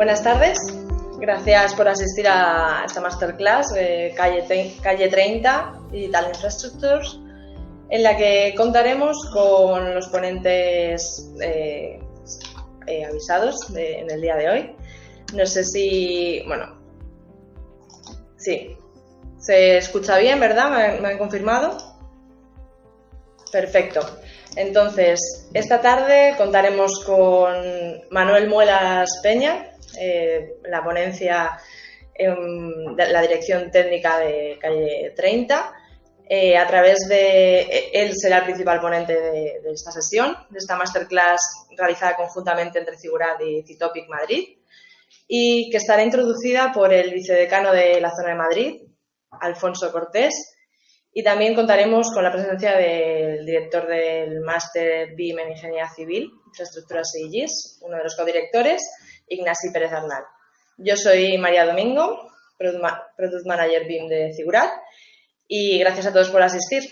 Buenas tardes, gracias por asistir a esta masterclass de Calle 30 Digital Infrastructures, en la que contaremos con los ponentes avisados en el día de hoy. No sé si, sí, se escucha bien, ¿verdad? ¿Me han confirmado? Perfecto. Entonces, esta tarde contaremos con Manuel Muelas Peña, la ponencia de la dirección técnica de Calle 30. A través de él será el principal ponente de esta sesión, de esta masterclass realizada conjuntamente entre Cigurat y Citopic Madrid, y que estará introducida por el vicedecano de la zona de Madrid, Alfonso Cortés. Y también contaremos con la presencia del director del máster BIM en Ingeniería Civil, Infraestructuras y GIS, uno de los codirectores, Ignasi Pérez Arnal. Yo soy María Domingo, Product Manager BIM de Cigurat, y gracias a todos por asistir.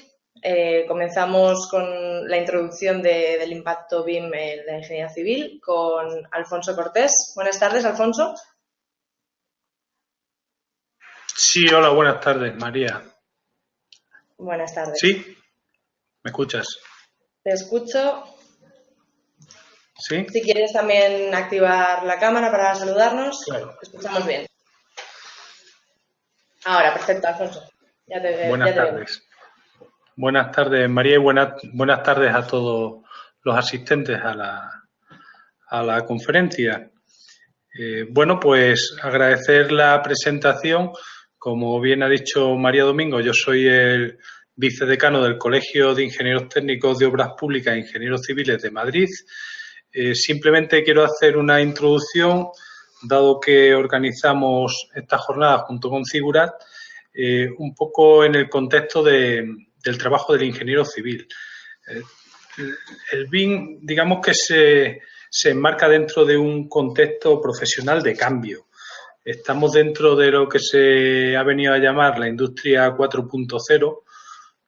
Comenzamos con la introducción del impacto BIM en la Ingeniería Civil con Alfonso Cortés. Buenas tardes, Alfonso. Sí, hola, buenas tardes, María. Buenas tardes. ¿Sí? ¿Me escuchas? Te escucho. ¿Sí? Si quieres también activar la cámara para saludarnos. Claro. Te escuchamos bien. Ahora, perfecto, Alfonso. Buenas tardes. Buenas tardes, María, y buenas tardes a todos los asistentes a la conferencia. Pues agradecer la presentación. Como bien ha dicho María Domingo, yo soy el vicedecano del Colegio de Ingenieros Técnicos de Obras Públicas e Ingenieros Civiles de Madrid. Simplemente quiero hacer una introducción, dado que organizamos esta jornada junto con Cigurat, un poco en el contexto del trabajo del ingeniero civil. El BIM, digamos que se enmarca dentro de un contexto profesional de cambio. Estamos dentro de lo que se ha venido a llamar la industria 4.0,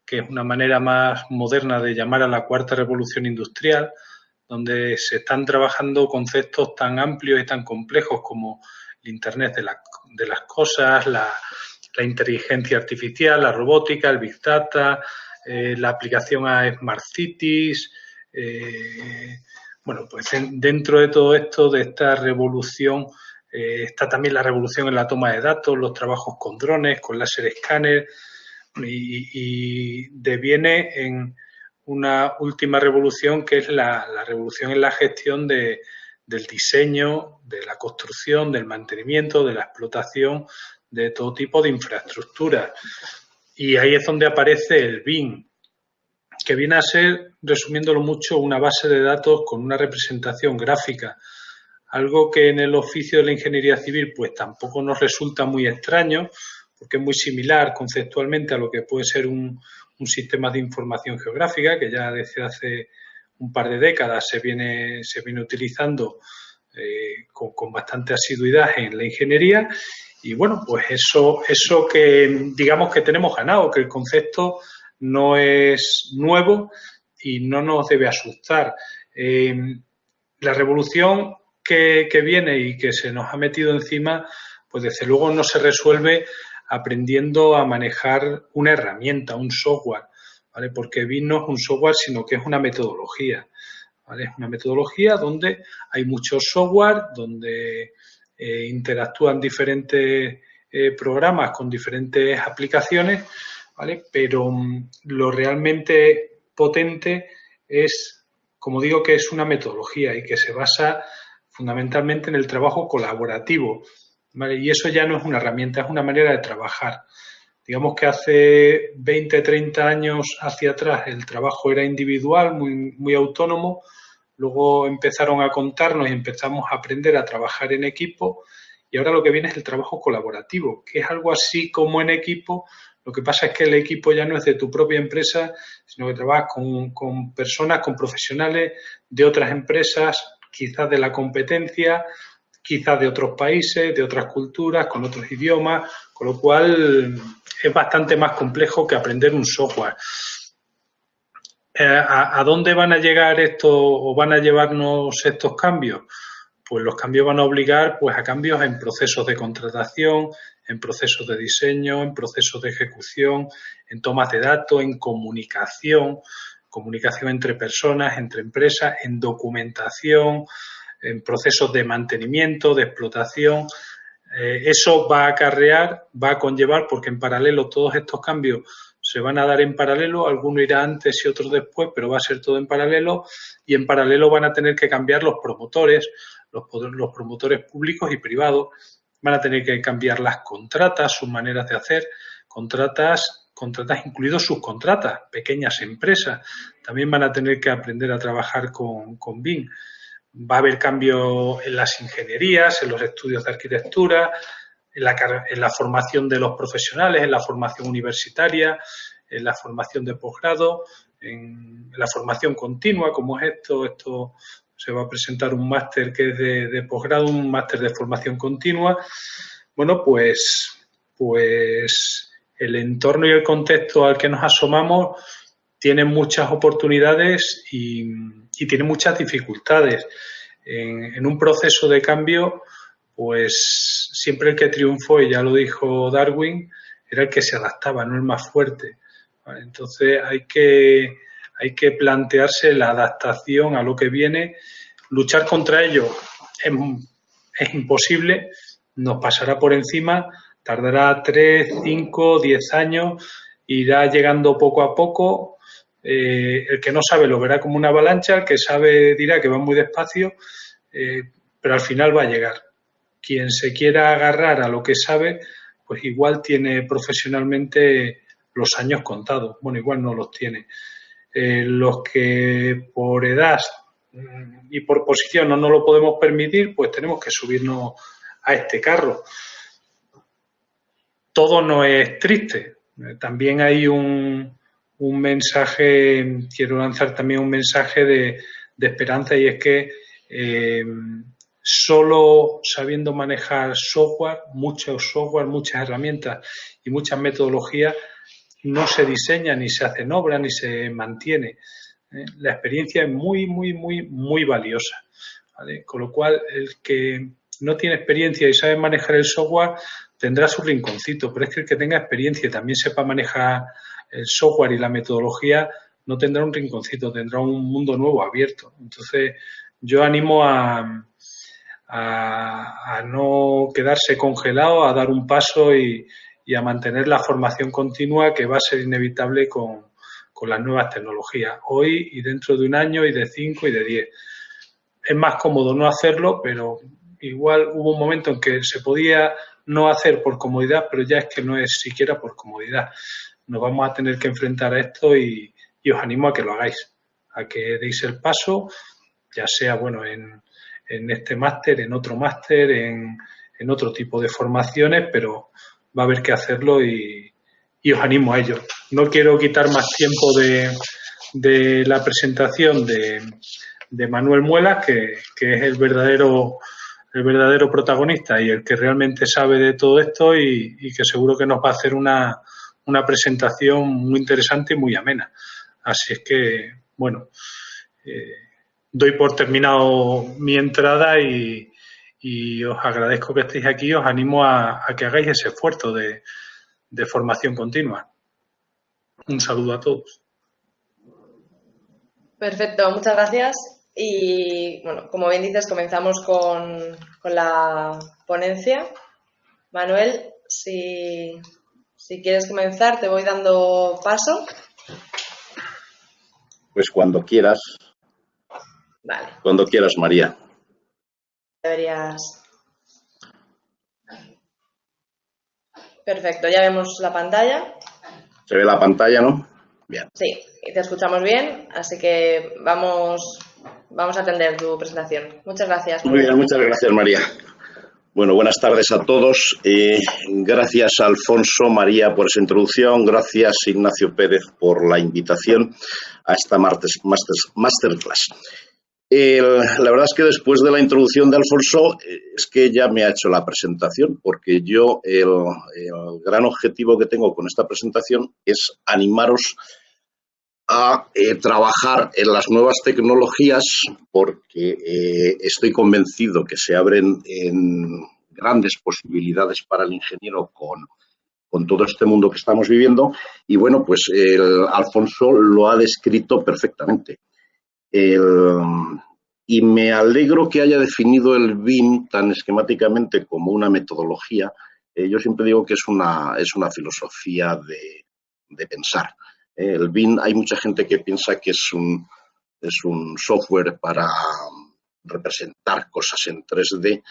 que es una manera más moderna de llamar a la cuarta revolución industrial, donde se están trabajando conceptos tan amplios y tan complejos como el Internet de las cosas, la inteligencia artificial, la robótica, el Big Data, la aplicación a Smart Cities. Dentro de todo esto, de esta revolución, está también la revolución en la toma de datos, los trabajos con drones, con láser escáner, y deviene en una última revolución que es la revolución en la gestión del diseño, de la construcción, del mantenimiento, de la explotación de todo tipo de infraestructuras. Y ahí es donde aparece el BIM, que viene a ser, resumiéndolo mucho, una base de datos con una representación gráfica. Algo que en el oficio de la ingeniería civil pues tampoco nos resulta muy extraño, porque es muy similar conceptualmente a lo que puede ser un sistema de información geográfica, que ya desde hace un par de décadas se viene utilizando con bastante asiduidad en la ingeniería. Y bueno, pues eso que digamos que tenemos ganado, que el concepto no es nuevo y no nos debe asustar. La revolución que viene y que se nos ha metido encima, pues desde luego no se resuelve aprendiendo a manejar una herramienta, un software, ¿vale? Porque BIM no es un software, sino que es una metodología, ¿vale? Es una metodología donde hay muchos software, donde interactúan diferentes programas con diferentes aplicaciones, ¿vale? Pero lo realmente potente es, como digo, que es una metodología y que se basa fundamentalmente en el trabajo colaborativo, ¿vale? Y eso ya no es una herramienta, es una manera de trabajar. Digamos que hace 20, 30 años hacia atrás el trabajo era individual, muy autónomo. Luego empezaron a contarnos y empezamos a aprender a trabajar en equipo. Y ahora lo que viene es el trabajo colaborativo, que es algo así como en equipo. Lo que pasa es que el equipo ya no es de tu propia empresa, sino que trabajas con personas, con profesionales de otras empresas, quizás de la competencia, quizás de otros países, de otras culturas, con otros idiomas, con lo cual es bastante más complejo que aprender un software. ¿A dónde van a llegar o van a llevarnos estos cambios? pues los cambios van a obligar pues a cambios en procesos de contratación, en procesos de diseño, en procesos de ejecución, en tomas de datos, en comunicación entre personas, entre empresas, en documentación, en procesos de mantenimiento, de explotación. Eso va a acarrear, va a conllevar, porque en paralelo todos estos cambios se van a dar en paralelo, algunos irá antes y otros después, pero va a ser todo en paralelo, y en paralelo van a tener que cambiar los promotores públicos y privados, van a tener que cambiar las contratas, sus maneras de hacer, contratas incluidos subcontratas, pequeñas empresas, también van a tener que aprender a trabajar con BIM. Va a haber cambios en las ingenierías, en los estudios de arquitectura, en la formación de los profesionales, en la formación universitaria, en la formación de posgrado, en la formación continua, como es esto se va a presentar un máster que es de posgrado, un máster de formación continua. Bueno, pues el entorno y el contexto al que nos asomamos tiene muchas oportunidades y tiene muchas dificultades. En un proceso de cambio, pues siempre el que triunfó, y ya lo dijo Darwin, era el que se adaptaba, no el más fuerte. Entonces hay que plantearse la adaptación a lo que viene. Luchar contra ello es imposible, nos pasará por encima, tardará 3, 5, 10 años, irá llegando poco a poco. El que no sabe lo verá como una avalancha, el que sabe dirá que va muy despacio, pero al final va a llegar. Quien se quiera agarrar a lo que sabe, pues igual tiene profesionalmente los años contados. Bueno, igual no los tiene. Los que por edad y por posición no nos lo podemos permitir, pues tenemos que subirnos a este carro. Todo no es triste. También hay un mensaje, quiero lanzar también un mensaje de esperanza, y es que solo sabiendo manejar muchas herramientas y muchas metodologías, no se diseña, ni se hace obra, ni se mantiene. La experiencia es muy, muy, muy, muy valiosa, ¿vale? Con lo cual, el que no tiene experiencia y sabe manejar el software tendrá su rinconcito, pero es que el que tenga experiencia y también sepa manejar el software y la metodología no tendrá un rinconcito, tendrá un mundo nuevo abierto. Entonces, yo animo a no quedarse congelado, a dar un paso y a mantener la formación continua, que va a ser inevitable con las nuevas tecnologías, hoy y dentro de un año y de 5 y de 10. Es más cómodo no hacerlo, pero igual hubo un momento en que se podía no hacer por comodidad, pero ya es que no es siquiera por comodidad. Nos vamos a tener que enfrentar a esto y os animo a que lo hagáis, a que deis el paso, ya sea bueno en este máster, en otro máster, en otro tipo de formaciones, pero va a haber que hacerlo y os animo a ello. No quiero quitar más tiempo de la presentación de Manuel Muelas, que es el verdadero protagonista y el que realmente sabe de todo esto y que seguro que nos va a hacer una presentación muy interesante y muy amena. Así es que, bueno, doy por terminado mi entrada y os agradezco que estéis aquí. Os animo a que hagáis ese esfuerzo de formación continua. Un saludo a todos. Perfecto, muchas gracias. Y bueno, como bien dices, comenzamos con la ponencia. Manuel, si quieres comenzar, te voy dando paso. Pues cuando quieras. Vale. Cuando quieras, María. Deberías. Perfecto, ya vemos la pantalla. ¿Se ve la pantalla, no? Bien. Sí, y te escuchamos bien, así que vamos a atender tu presentación. Muchas gracias. Muy bien, muchas gracias, María. Bueno, buenas tardes a todos. Gracias, Alfonso, María, por esa introducción. Gracias, Ignacio Pérez, por la invitación a esta masterclass. La verdad es que después de la introducción de Alfonso, es que ya me ha hecho la presentación, porque yo el gran objetivo que tengo con esta presentación es animaros a trabajar en las nuevas tecnologías porque estoy convencido que se abren grandes posibilidades para el ingeniero con todo este mundo que estamos viviendo y bueno, pues Alfonso lo ha descrito perfectamente. Y me alegro que haya definido el BIM tan esquemáticamente como una metodología. Yo siempre digo que es una filosofía de pensar. El BIM, hay mucha gente que piensa que es un software para representar cosas en 3D,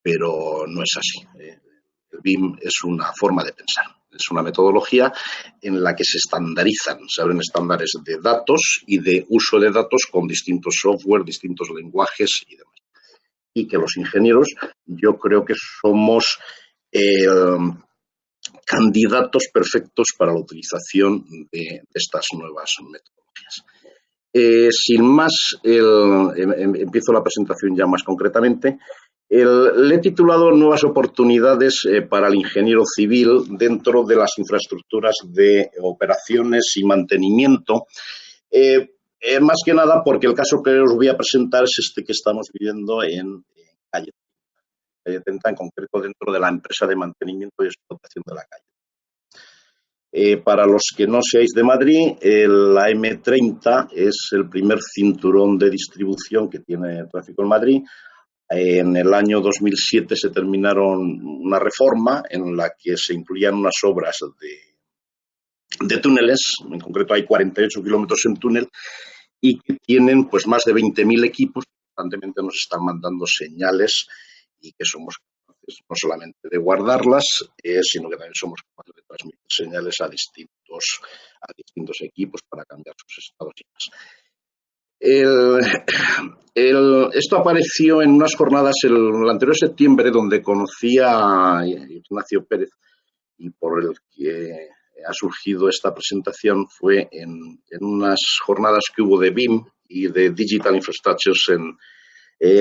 pero no es así. El BIM es una forma de pensar, es una metodología en la que se estandarizan, se abren estándares de datos y de uso de datos con distintos software, distintos lenguajes y demás. Y que los ingenieros, yo creo que somos candidatos perfectos para la utilización de estas nuevas metodologías. Sin más, empiezo la presentación ya más concretamente. Le he titulado Nuevas oportunidades para el ingeniero civil dentro de las infraestructuras de operaciones y mantenimiento. Más que nada porque el caso que os voy a presentar es este que estamos viviendo en Calle 30, en concreto dentro de la empresa de mantenimiento y explotación de la calle. Para los que no seáis de Madrid, la M30 es el primer cinturón de distribución que tiene tráfico en Madrid. En el año 2007 se terminaron una reforma en la que se incluían unas obras de túneles, en concreto hay 48 kilómetros en túnel, y que tienen pues más de 20.000 equipos, constantemente nos están mandando señales y que somos capaces no solamente de guardarlas, sino que también somos capaces de transmitir señales a distintos equipos para cambiar sus estados y demás. Esto apareció en unas jornadas el anterior septiembre donde conocí a Ignacio Pérez y por el que ha surgido esta presentación fue en unas jornadas que hubo de BIM y de Digital Infrastructures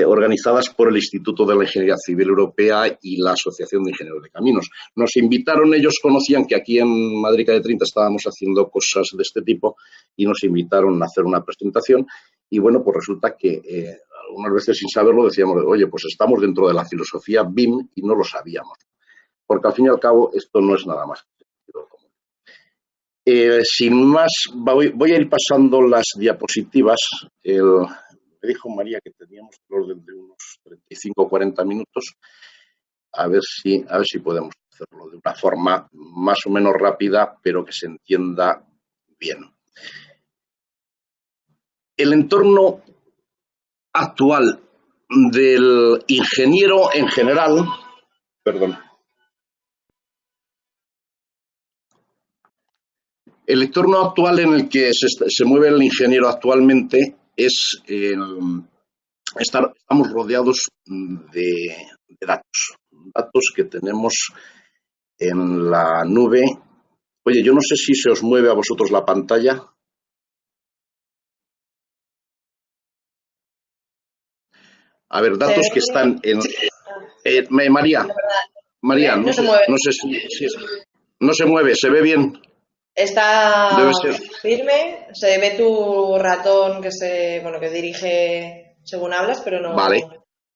organizadas por el Instituto de la Ingeniería Civil Europea y la Asociación de Ingenieros de Caminos. Nos invitaron, ellos conocían que aquí en Madrid Calle 30 estábamos haciendo cosas de este tipo y nos invitaron a hacer una presentación y bueno, pues resulta que algunas veces sin saberlo decíamos, oye, pues estamos dentro de la filosofía BIM y no lo sabíamos, porque al fin y al cabo esto no es nada más que sentido común. Sin más, voy a ir pasando las diapositivas. Me dijo María que teníamos el orden de unos 35 o 40 minutos. A ver si podemos hacerlo de una forma más o menos rápida, pero que se entienda bien. El entorno actual del ingeniero en general, perdón. El entorno actual en el que se mueve el ingeniero actualmente es estamos rodeados de datos que tenemos en la nube. Oye, yo no sé si se os mueve a vosotros la pantalla. A ver, datos que están en... María, no sé si no se mueve, ¿se ve bien? Está firme, se ve tu ratón que dirige según hablas, pero no vale.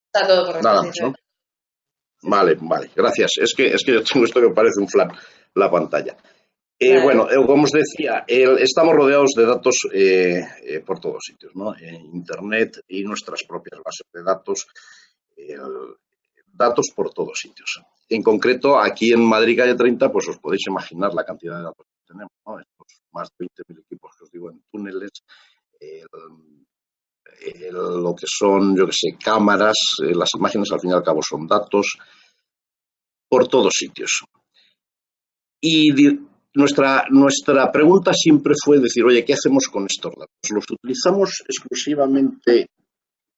Está todo correcto. Nada más, ¿no? Vale, gracias. Es que yo tengo esto que parece un flan, la pantalla. Vale. Bueno, como os decía, estamos rodeados de datos por todos sitios, ¿no? Internet y nuestras propias bases de datos, datos por todos sitios. En concreto, aquí en Madrid Calle 30, pues os podéis imaginar la cantidad de datos que tenemos, ¿no? Estos más de 20.000 equipos que os digo en túneles, lo que son, yo que sé, cámaras, las imágenes al fin y al cabo son datos, por todos sitios. Y nuestra pregunta siempre fue decir, oye, ¿qué hacemos con estos datos? ¿Los utilizamos exclusivamente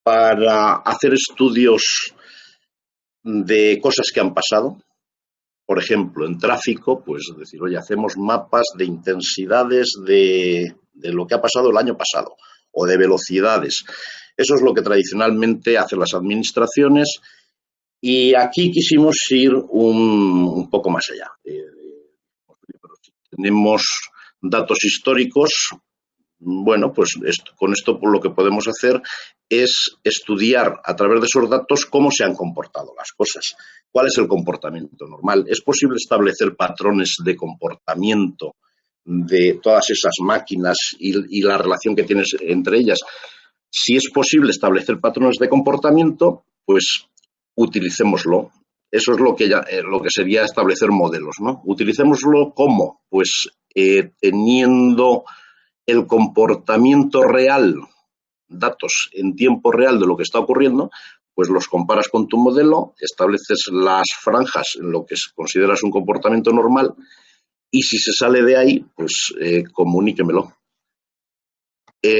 para hacer estudios de cosas que han pasado? Por ejemplo, en tráfico, pues decir, oye, hacemos mapas de intensidades de lo que ha pasado el año pasado o de velocidades. Eso es lo que tradicionalmente hacen las administraciones y aquí quisimos ir un poco más allá. Pero si tenemos datos históricos, Bueno, pues con esto lo que podemos hacer es estudiar a través de esos datos cómo se han comportado las cosas, cuál es el comportamiento normal. ¿Es posible establecer patrones de comportamiento de todas esas máquinas y la relación que tienes entre ellas? Si es posible establecer patrones de comportamiento, pues utilicémoslo. Eso es lo que sería establecer modelos, ¿no? Utilicémoslo ¿cómo? Pues teniendo el comportamiento real, datos en tiempo real de lo que está ocurriendo, pues los comparas con tu modelo, estableces las franjas en lo que consideras un comportamiento normal y si se sale de ahí, pues comuníquemelo. Y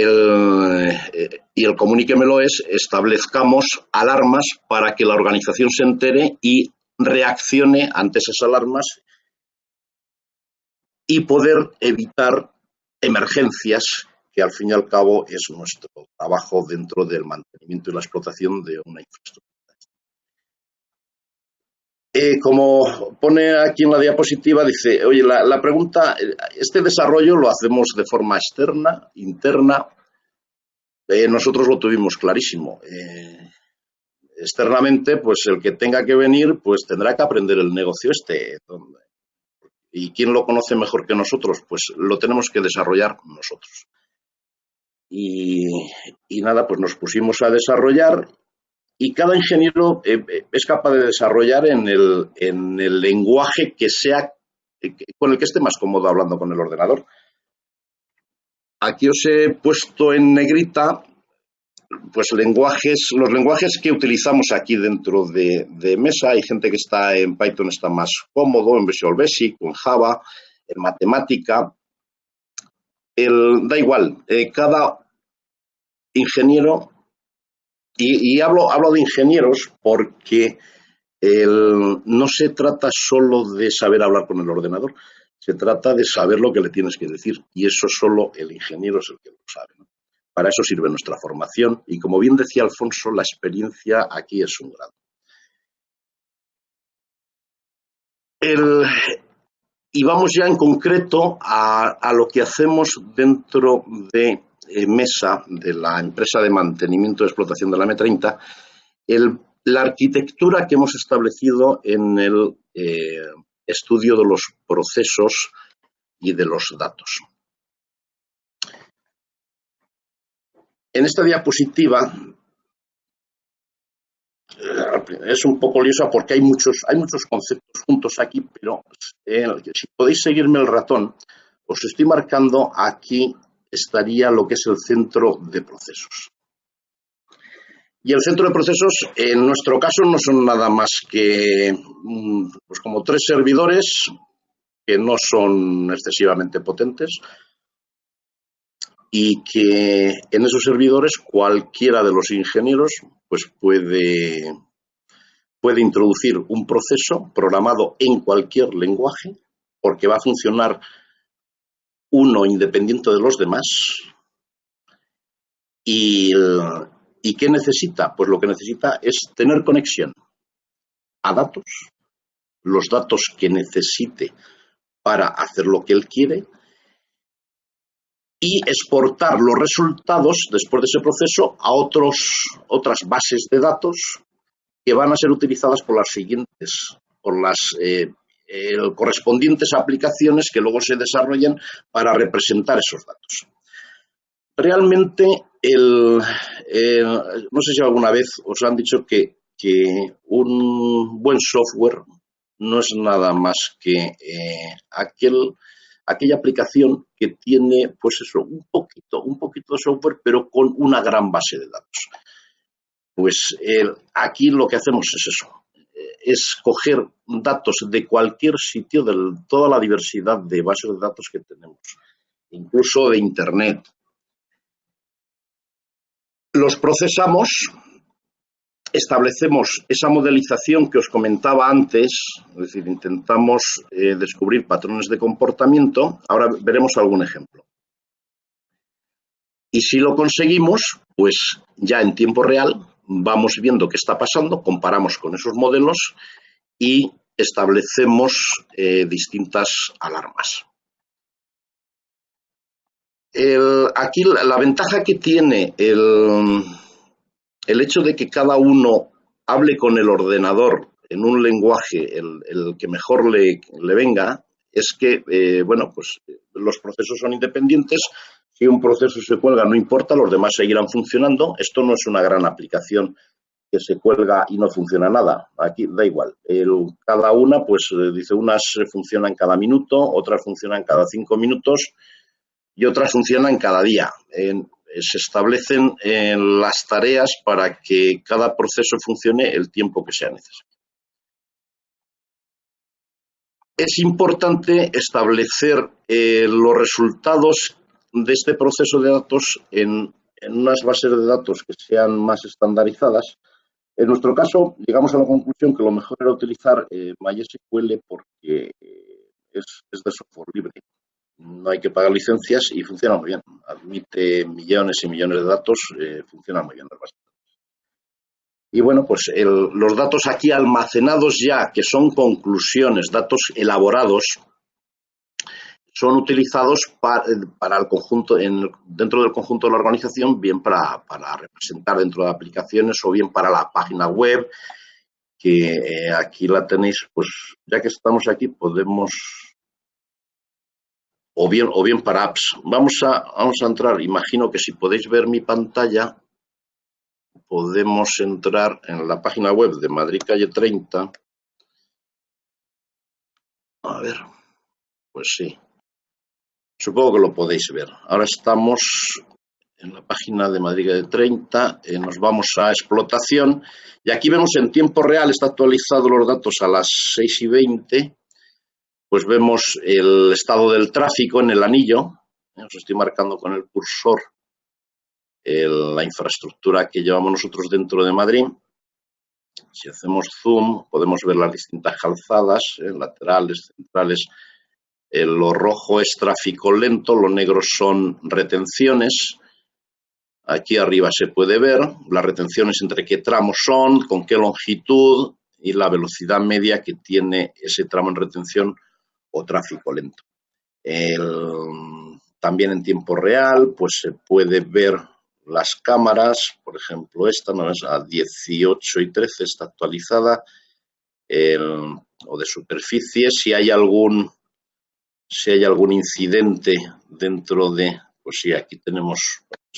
el comuníquemelo es establezcamos alarmas para que la organización se entere y reaccione ante esas alarmas y poder evitar emergencias, que al fin y al cabo es nuestro trabajo dentro del mantenimiento y la explotación de una infraestructura. Como pone aquí en la diapositiva, dice, oye, la pregunta, este desarrollo lo hacemos de forma externa, interna. Nosotros lo tuvimos clarísimo. Externamente, pues el que tenga que venir, pues tendrá que aprender el negocio este. ¿Y quién lo conoce mejor que nosotros? Pues lo tenemos que desarrollar nosotros. Y nada, pues nos pusimos a desarrollar y cada ingeniero es capaz de desarrollar en el lenguaje que sea, con el que esté más cómodo hablando con el ordenador. Aquí os he puesto en negrita pues los lenguajes que utilizamos aquí dentro de Mesa. Hay gente que está en Python, está más cómodo, en Visual Basic, en Java, en matemática. Da igual, cada ingeniero, y hablo de ingenieros porque no se trata solo de saber hablar con el ordenador, se trata de saber lo que le tienes que decir, y eso solo el ingeniero es el que lo sabe, ¿no? Para eso sirve nuestra formación y, como bien decía Alfonso, la experiencia aquí es un grado. Y vamos ya en concreto a lo que hacemos dentro de Mesa, de la empresa de mantenimiento y explotación de la M30, la arquitectura que hemos establecido en el estudio de los procesos y de los datos. En esta diapositiva es un poco liosa porque hay muchos conceptos juntos aquí, pero si podéis seguirme el ratón, os estoy marcando aquí estaría lo que es el centro de procesos. Y el centro de procesos, en nuestro caso, no son nada más que pues como 3 servidores que no son excesivamente potentes y que en esos servidores cualquiera de los ingenieros pues puede introducir un proceso programado en cualquier lenguaje porque va a funcionar uno independiente de los demás. ¿Y qué necesita? Pues lo que necesita es tener conexión a datos, los datos que necesite para hacer lo que él quiere y exportar los resultados después de ese proceso a otras bases de datos que van a ser utilizadas por las correspondientes aplicaciones que luego se desarrollen para representar esos datos. Realmente, no sé si alguna vez os han dicho que un buen software no es nada más que aquella aplicación que tiene, pues eso, un poquito de software, pero con una gran base de datos. Pues aquí lo que hacemos es eso, es coger datos de cualquier sitio, de toda la diversidad de bases de datos que tenemos, incluso de Internet. Los procesamos, establecemos esa modelización que os comentaba antes, es decir, intentamos descubrir patrones de comportamiento. Ahora veremos algún ejemplo. Y si lo conseguimos, pues ya en tiempo real vamos viendo qué está pasando, comparamos con esos modelos y establecemos distintas alarmas. Aquí la ventaja que tiene el hecho de que cada uno hable con el ordenador en un lenguaje el que mejor le venga, es que, bueno, pues los procesos son independientes. Si un proceso se cuelga, no importa, los demás seguirán funcionando. Esto no es una gran aplicación que se cuelga y no funciona nada. Aquí da igual. Cada una, pues dice, unas funcionan cada minuto, otras funcionan cada 5 minutos y otras funcionan cada día. Se establecen las tareas para que cada proceso funcione el tiempo que sea necesario. Es importante establecer los resultados de este proceso de datos en unas bases de datos que sean más estandarizadas. En nuestro caso, llegamos a la conclusión que lo mejor era utilizar MySQL porque es de software libre. No hay que pagar licencias y funciona muy bien. Admite millones y millones de datos, funciona muy bien las bases. Y bueno, pues los datos aquí almacenados ya, que son conclusiones, datos elaborados, son utilizados para el conjunto, dentro del conjunto de la organización, bien para representar dentro de aplicaciones o bien para la página web, que aquí la tenéis, pues ya que estamos aquí podemos, o bien para apps. Vamos a entrar, imagino que si podéis ver mi pantalla, podemos entrar en la página web de Madrid Calle 30. A ver, pues sí. Supongo que lo podéis ver. Ahora estamos en la página de Madrid Calle 30, nos vamos a explotación y aquí vemos en tiempo real, está actualizado los datos a las 6:20, pues vemos el estado del tráfico en el anillo, os estoy marcando con el cursor la infraestructura que llevamos nosotros dentro de Madrid. Si hacemos zoom, podemos ver las distintas calzadas, laterales, centrales. Lo rojo es tráfico lento, lo negro son retenciones. Aquí arriba se puede ver las retenciones entre qué tramos son, con qué longitud y la velocidad media que tiene ese tramo en retención o tráfico lento. También en tiempo real, pues se puede ver las cámaras, por ejemplo esta, ¿no? Es a 18:13, está actualizada, o de superficie, si hay algún incidente dentro de, pues sí, aquí tenemos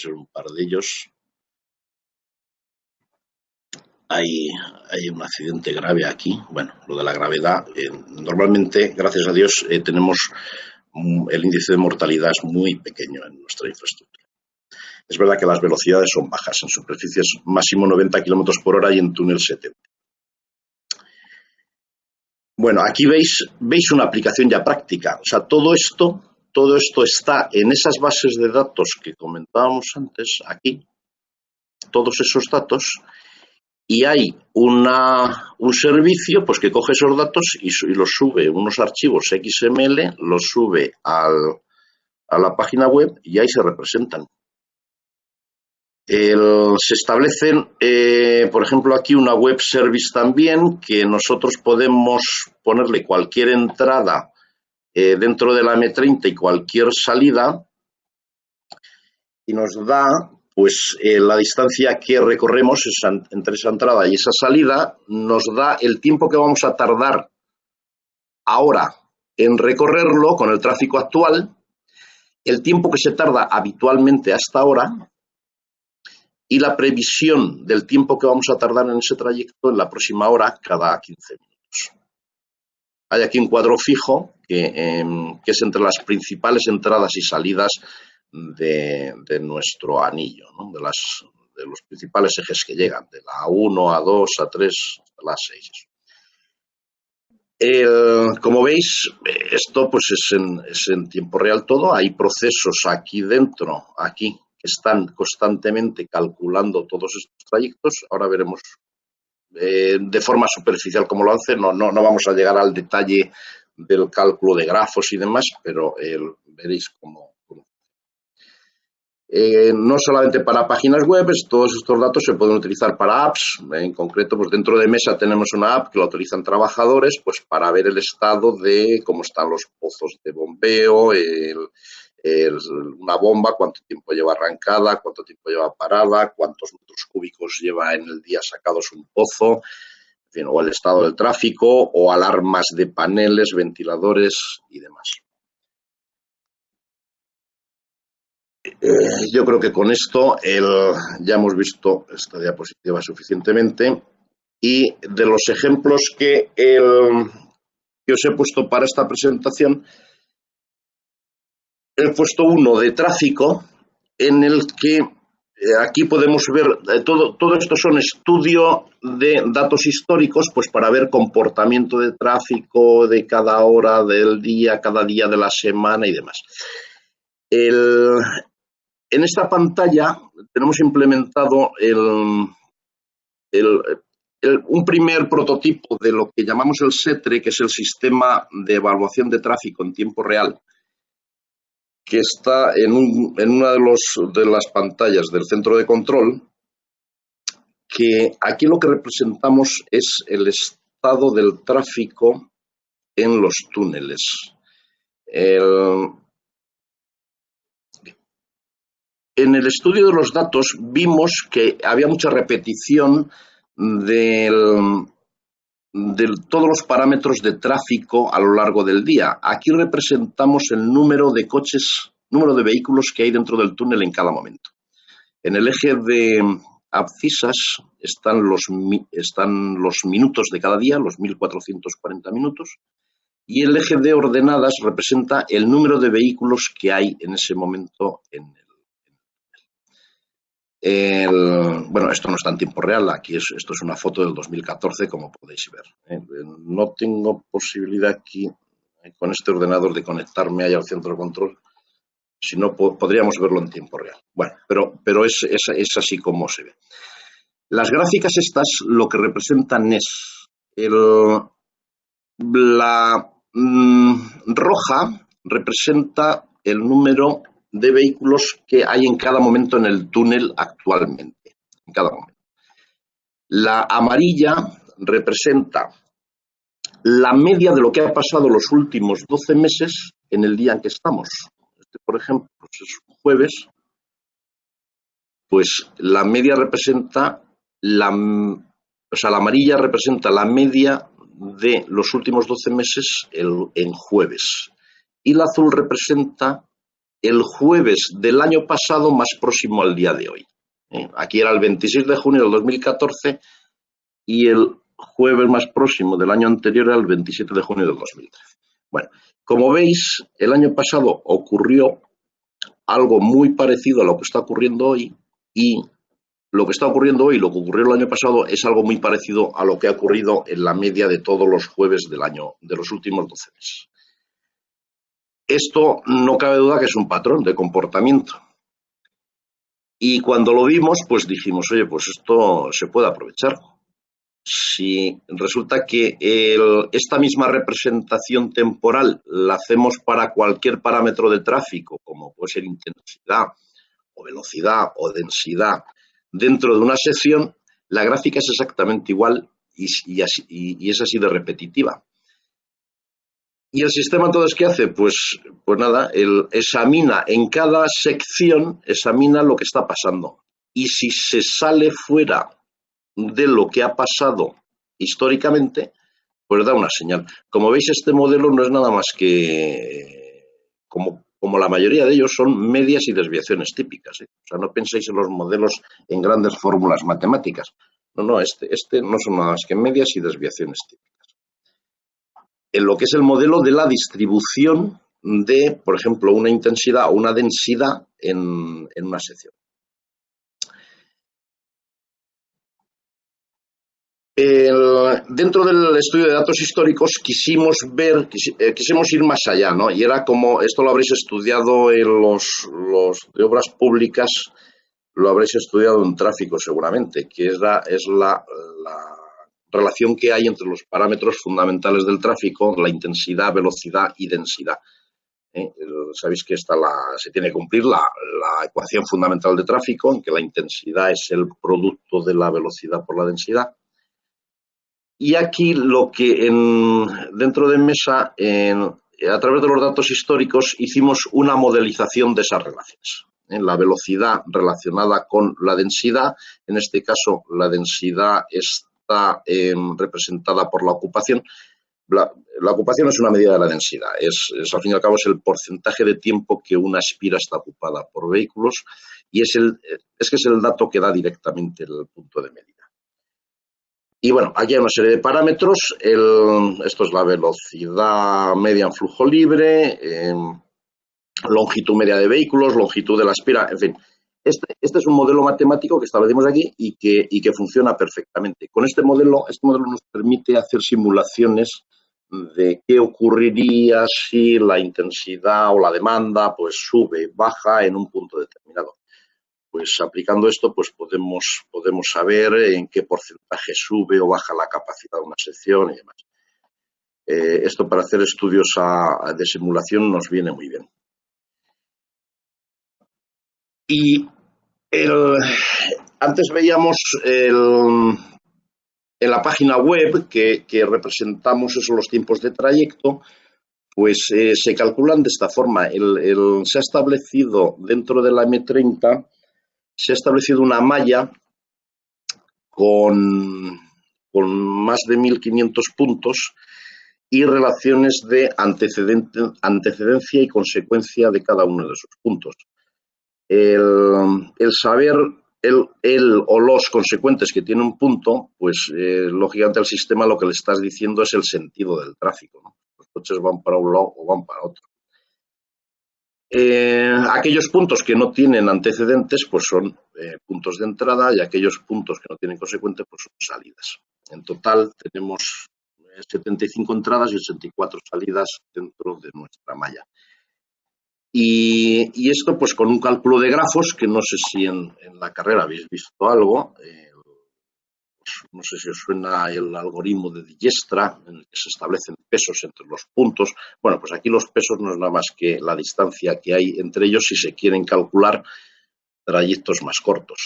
un par de ellos. Hay un accidente grave aquí. Bueno, lo de la gravedad, normalmente, gracias a Dios, tenemos el índice de mortalidad es muy pequeño en nuestra infraestructura. Es verdad que las velocidades son bajas, en superficies máximo 90 km/h y en túnel 70. Bueno, aquí veis una aplicación ya práctica. O sea, todo esto está en esas bases de datos que comentábamos antes, aquí, todos esos datos, y hay un servicio pues que coge esos datos y los sube, unos archivos XML, los sube a la página web y ahí se representan. Se establecen, por ejemplo, aquí una web service también, que nosotros podemos ponerle cualquier entrada dentro de la M30 y cualquier salida, y nos da, pues, la distancia que recorremos entre esa entrada y esa salida, nos da el tiempo que vamos a tardar ahora en recorrerlo con el tráfico actual, el tiempo que se tarda habitualmente hasta ahora, y la previsión del tiempo que vamos a tardar en ese trayecto en la próxima hora cada 15 minutos. Hay aquí un cuadro fijo que es entre las principales entradas y salidas de nuestro anillo, ¿no? de los principales ejes que llegan, de la A1, A2, A3, hasta la A6. Como veis, esto pues es en tiempo real todo. Hay procesos aquí dentro, aquí, están constantemente calculando todos estos trayectos. Ahora veremos de forma superficial cómo lo hacen. No vamos a llegar al detalle del cálculo de grafos y demás, pero veréis cómo. No solamente para páginas web, todos estos datos se pueden utilizar para apps. En concreto, pues dentro de Mesa tenemos una app que la utilizan trabajadores pues para ver el estado de cómo están los pozos de bombeo, una bomba, cuánto tiempo lleva arrancada, cuánto tiempo lleva parada, cuántos metros cúbicos lleva en el día sacados un pozo, en fin, o el estado del tráfico, o alarmas de paneles, ventiladores y demás. Yo creo que con esto ya hemos visto esta diapositiva suficientemente, y de los ejemplos que os he puesto para esta presentación, he puesto uno de tráfico en el que aquí podemos ver, todo esto son estudio de datos históricos, pues para ver comportamiento de tráfico de cada hora del día, cada día de la semana y demás. En esta pantalla tenemos implementado un primer prototipo de lo que llamamos el SETRE, que es el Sistema de Evaluación de Tráfico en Tiempo Real, que está en una de las pantallas del centro de control, que aquí lo que representamos es el estado del tráfico en los túneles. En el estudio de los datos vimos que había mucha repetición de todos los parámetros de tráfico a lo largo del día. Aquí representamos el número de vehículos que hay dentro del túnel en cada momento. En el eje de abscisas están los minutos de cada día, los 1440 minutos, y el eje de ordenadas representa el número de vehículos que hay en ese momento en el bueno, esto no está en tiempo real, esto es una foto del 2014, como podéis ver. No tengo posibilidad aquí, con este ordenador, de conectarme ahí al centro de control, si no podríamos verlo en tiempo real. Bueno, pero es así como se ve. Las gráficas estas lo que representan es la roja representa el número de vehículos que hay en cada momento en el túnel actualmente, en cada momento. La amarilla representa la media de lo que ha pasado los últimos 12 meses en el día en que estamos. Por ejemplo, pues es un jueves, pues la media representa la amarilla representa la media de los últimos 12 meses en jueves, y la azul representa el jueves del año pasado más próximo al día de hoy. Aquí era el 26 de junio del 2014 y el jueves más próximo del año anterior era el 27 de junio del 2013. Bueno, como veis, el año pasado ocurrió algo muy parecido a lo que está ocurriendo hoy, y lo que está ocurriendo hoy, lo que ocurrió el año pasado, es algo muy parecido a lo que ha ocurrido en la media de todos los jueves del año, de los últimos 12 meses. Esto no cabe duda que es un patrón de comportamiento. Y cuando lo vimos, pues dijimos, oye, pues esto se puede aprovechar. Si resulta que esta misma representación temporal la hacemos para cualquier parámetro de tráfico, como puede ser intensidad o velocidad o densidad, dentro de una sección, la gráfica es exactamente igual y es así de repetitiva. ¿Y el sistema entonces qué hace? Pues nada, examina en cada sección, examina lo que está pasando. Y si se sale fuera de lo que ha pasado históricamente, pues da una señal. Como veis, este modelo no es nada más que, como la mayoría de ellos, son medias y desviaciones típicas. O sea, no penséis en los modelos en grandes fórmulas matemáticas. No, este no son nada más que medias y desviaciones típicas. En lo que es el modelo de la distribución de, por ejemplo, una intensidad o una densidad en una sección. Dentro del estudio de datos históricos quisimos ir más allá, ¿no? Y era como, esto lo habréis estudiado en los de obras públicas, lo habréis estudiado en tráfico seguramente, que es la relación que hay entre los parámetros fundamentales del tráfico, la intensidad, velocidad y densidad. Sabéis que se tiene que cumplir la ecuación fundamental de tráfico, en que la intensidad es el producto de la velocidad por la densidad. Y aquí lo que dentro de Mesa a través de los datos históricos hicimos una modelización de esas relaciones. La velocidad relacionada con la densidad, en este caso la densidad está representada por la ocupación. La ocupación es una medida de la densidad, al fin y al cabo es el porcentaje de tiempo que una espira está ocupada por vehículos y es el dato que da directamente el punto de medida. Y bueno, aquí hay una serie de parámetros. Esto es la velocidad media en flujo libre, longitud media de vehículos, longitud de la espira, en fin. Este es un modelo matemático que establecimos aquí y que funciona perfectamente. Con este modelo nos permite hacer simulaciones de qué ocurriría si la intensidad o la demanda pues sube, baja en un punto determinado. Pues aplicando esto pues podemos saber en qué porcentaje sube o baja la capacidad de una sección y demás. Esto para hacer estudios de simulación nos viene muy bien. Y antes veíamos en la página web que representamos los tiempos de trayecto, pues se calculan de esta forma. Se ha establecido dentro de la M30, se ha establecido una malla con más de 1.500 puntos y relaciones de antecedencia y consecuencia de cada uno de esos puntos. El saber o los consecuentes que tiene un punto, pues lógicamente al sistema lo que le estás diciendo es el sentido del tráfico, ¿no? Los coches van para un lado o van para otro. Aquellos puntos que no tienen antecedentes pues son puntos de entrada y aquellos puntos que no tienen consecuentes pues son salidas. En total tenemos 75 entradas y 84 salidas dentro de nuestra malla. Y esto pues con un cálculo de grafos que no sé si en la carrera habéis visto algo. No sé si os suena el algoritmo de Dijkstra, en el que se establecen pesos entre los puntos. Bueno, pues aquí los pesos no es nada más que la distancia que hay entre ellos si se quieren calcular trayectos más cortos.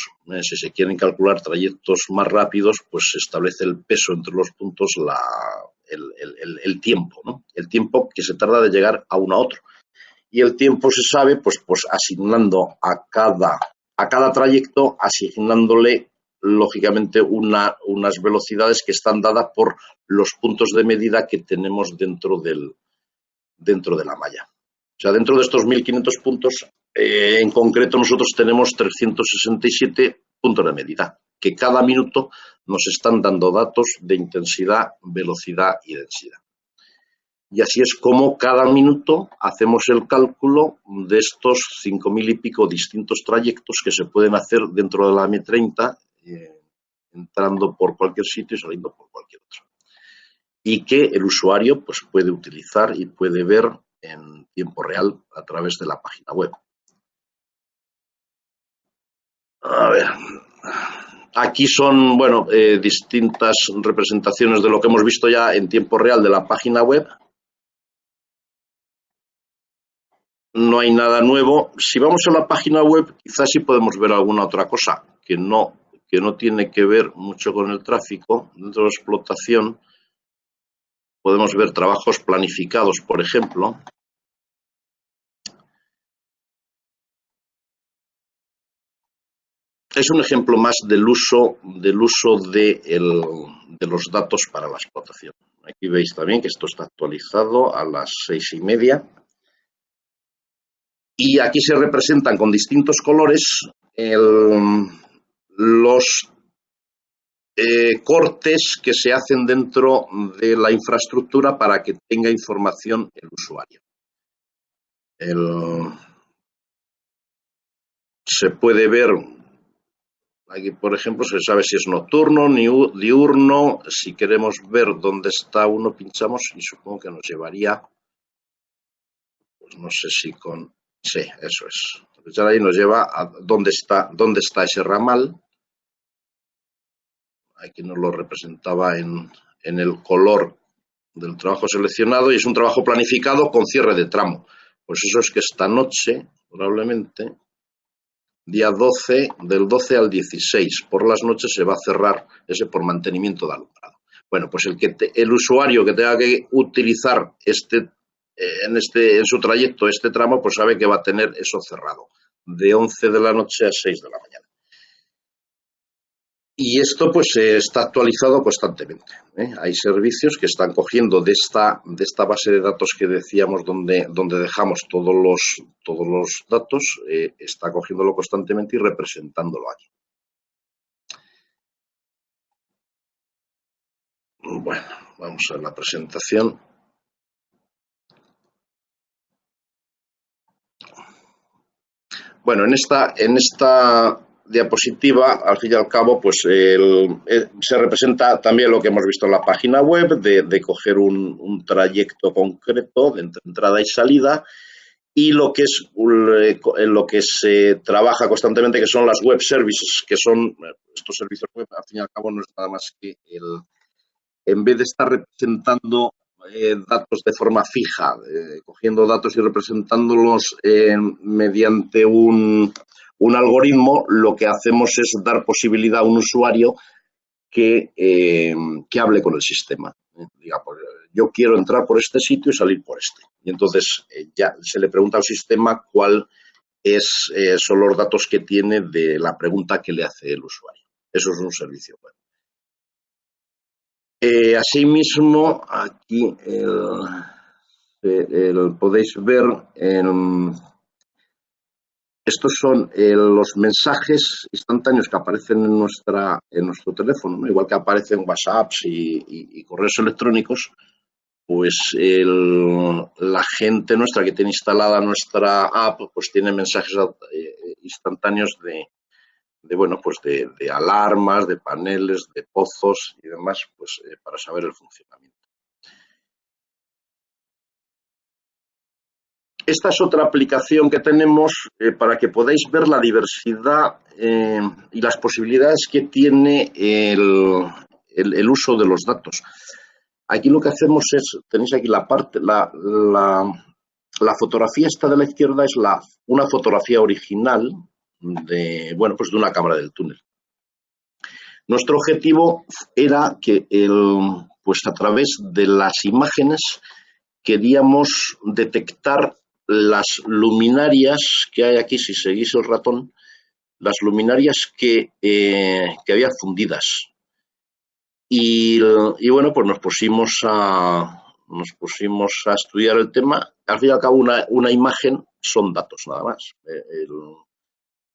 Si se quieren calcular trayectos más rápidos, pues se establece el peso entre los puntos, el tiempo, ¿no? El tiempo que se tarda de llegar a uno a otro. Y el tiempo se sabe pues asignando a cada trayecto, asignándole lógicamente unas velocidades que están dadas por los puntos de medida que tenemos dentro de la malla. O sea, dentro de estos 1.500 puntos, en concreto nosotros tenemos 367 puntos de medida, que cada minuto nos están dando datos de intensidad, velocidad y densidad. Y así es como cada minuto hacemos el cálculo de estos 5.000 y pico distintos trayectos que se pueden hacer dentro de la M30, entrando por cualquier sitio y saliendo por cualquier otro. Y que el usuario pues, puede utilizar y puede ver en tiempo real a través de la página web. A ver. Aquí son, bueno, distintas representaciones de lo que hemos visto ya en tiempo real de la página web. No hay nada nuevo. Si vamos a la página web, quizás sí podemos ver alguna otra cosa que no tiene que ver mucho con el tráfico. Dentro de la explotación podemos ver trabajos planificados, por ejemplo. Es un ejemplo más del uso de los datos para la explotación. Aquí veis también que esto está actualizado a las 6:30. Y aquí se representan con distintos colores los cortes que se hacen dentro de la infraestructura para que tenga información el usuario. Se puede ver, aquí por ejemplo se sabe si es nocturno, diurno. Si queremos ver dónde está uno, pinchamos y supongo que nos llevaría, pues no sé si con... Sí, eso es. Pinchar ahí nos lleva a dónde está ese ramal. Aquí nos lo representaba en el color del trabajo seleccionado y es un trabajo planificado con cierre de tramo. Pues eso es que esta noche, probablemente, día 12, del 12 al 16, por las noches se va a cerrar ese por mantenimiento de alumbrado. Bueno, pues el usuario que tenga que utilizar este en su trayecto este tramo, pues sabe que va a tener eso cerrado, de 11 de la noche a 6 de la mañana. Y esto pues está actualizado constantemente. Hay servicios que están cogiendo de esta base de datos que decíamos donde dejamos todos los datos, está cogiéndolo constantemente y representándolo aquí. Bueno, vamos a la presentación. Bueno, en esta diapositiva, al fin y al cabo, pues se representa también lo que hemos visto en la página web, de coger un trayecto concreto de entrada y salida, y lo que se trabaja constantemente, que son las web services, que son estos servicios web, al fin y al cabo no es nada más que en vez de estar representando datos de forma fija, cogiendo datos y representándolos mediante un algoritmo, lo que hacemos es dar posibilidad a un usuario que hable con el sistema. Diga, pues, yo quiero entrar por este sitio y salir por este. Y entonces ya se le pregunta al sistema cuál son los datos que tiene de la pregunta que le hace el usuario. Eso es un servicio web. Asimismo, aquí podéis ver, estos son los mensajes instantáneos que aparecen en nuestro teléfono, ¿no? Igual que aparecen WhatsApps y correos electrónicos, pues la gente nuestra que tiene instalada nuestra app, pues tiene mensajes instantáneos de alarmas, de paneles, de pozos y demás, pues para saber el funcionamiento. Esta es otra aplicación que tenemos para que podáis ver la diversidad y las posibilidades que tiene el uso de los datos. Aquí lo que hacemos es, tenéis aquí la fotografía esta de la izquierda es una fotografía original de una cámara del túnel. Nuestro objetivo era que a través de las imágenes queríamos detectar las luminarias que hay aquí, si seguís el ratón, las luminarias que había fundidas. Y bueno, pues nos pusimos a estudiar el tema. Al fin y al cabo, una imagen son datos, nada más.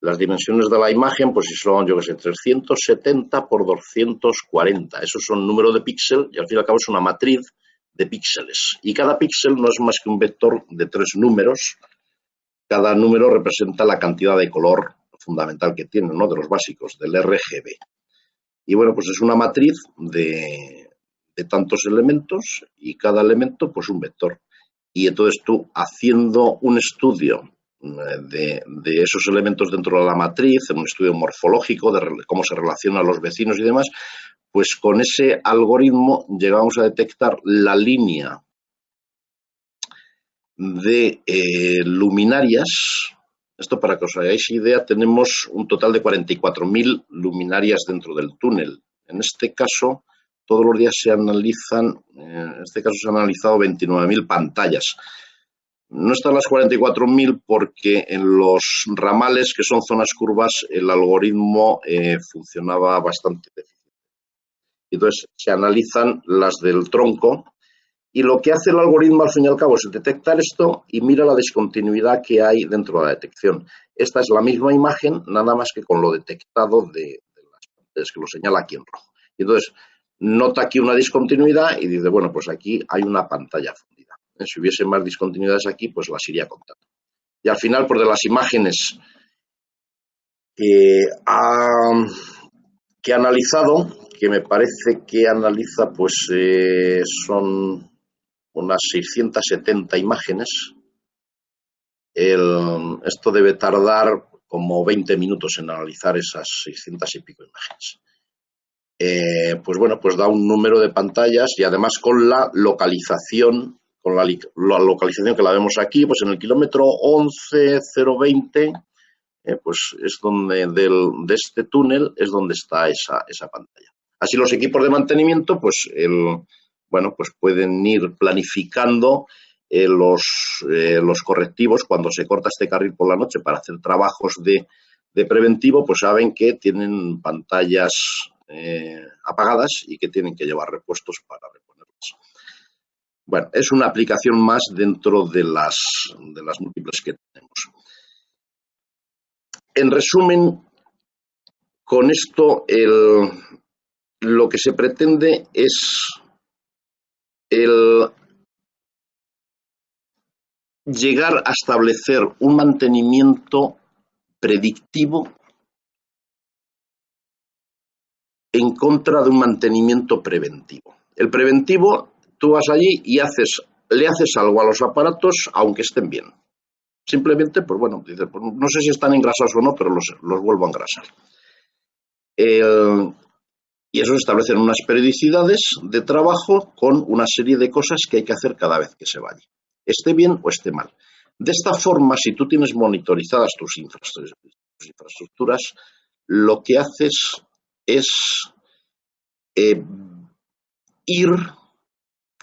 Las dimensiones de la imagen, pues si son, 370 por 240. Esos son número de píxeles y al fin y al cabo es una matriz de píxeles. Y cada píxel no es más que un vector de 3 números. Cada número representa la cantidad de color fundamental que tiene, ¿no? De los básicos, del RGB. Y bueno, pues es una matriz de tantos elementos y cada elemento, pues un vector. Y entonces tú, haciendo un estudio de esos elementos dentro de la matriz, un estudio morfológico de cómo se relacionan los vecinos y demás, pues con ese algoritmo llegamos a detectar la línea de luminarias. Esto, para que os hagáis idea, tenemos un total de 44.000 luminarias dentro del túnel. En este caso, todos los días se analizan, en este caso se han analizado 29.000 pantallas. No están las 44.000 porque en los ramales, que son zonas curvas, el algoritmo funcionaba bastante deficiente. Entonces, se analizan las del tronco y lo que hace el algoritmo, al fin y al cabo, es detectar esto y mira la discontinuidad que hay dentro de la detección. Esta es la misma imagen, nada más que con lo detectado de las pantallas, que lo señala aquí en rojo. Y entonces, nota aquí una discontinuidad y dice, bueno, pues aquí hay una pantalla fundida. Si hubiese más discontinuidades aquí, pues las iría contando. Y al final, pues de las imágenes que ha analizado, que me parece que analiza, pues son unas 670 imágenes. Esto debe tardar como 20 minutos en analizar esas 600 y pico imágenes. Pues bueno, pues da un número de pantallas y además con la localización, que la vemos aquí, pues en el kilómetro 11.020, pues es donde de este túnel es donde está esa pantalla. Así los equipos de mantenimiento, pues pueden ir planificando los correctivos, cuando se corta este carril por la noche para hacer trabajos de preventivo, pues saben que tienen pantallas apagadas y que tienen que llevar repuestos para reponerlas. Bueno, es una aplicación más dentro de las múltiples que tenemos. En resumen, con esto lo que se pretende es llegar a establecer un mantenimiento predictivo en contra de un mantenimiento preventivo. El preventivo, tú vas allí y le haces algo a los aparatos aunque estén bien. Simplemente, pues bueno, dices, pues no sé si están engrasados o no, pero los vuelvo a engrasar. Y eso se establecen unas periodicidades de trabajo con una serie de cosas que hay que hacer cada vez que se vaya, esté bien o esté mal. De esta forma, si tú tienes monitorizadas tus infraestructuras, lo que haces es ir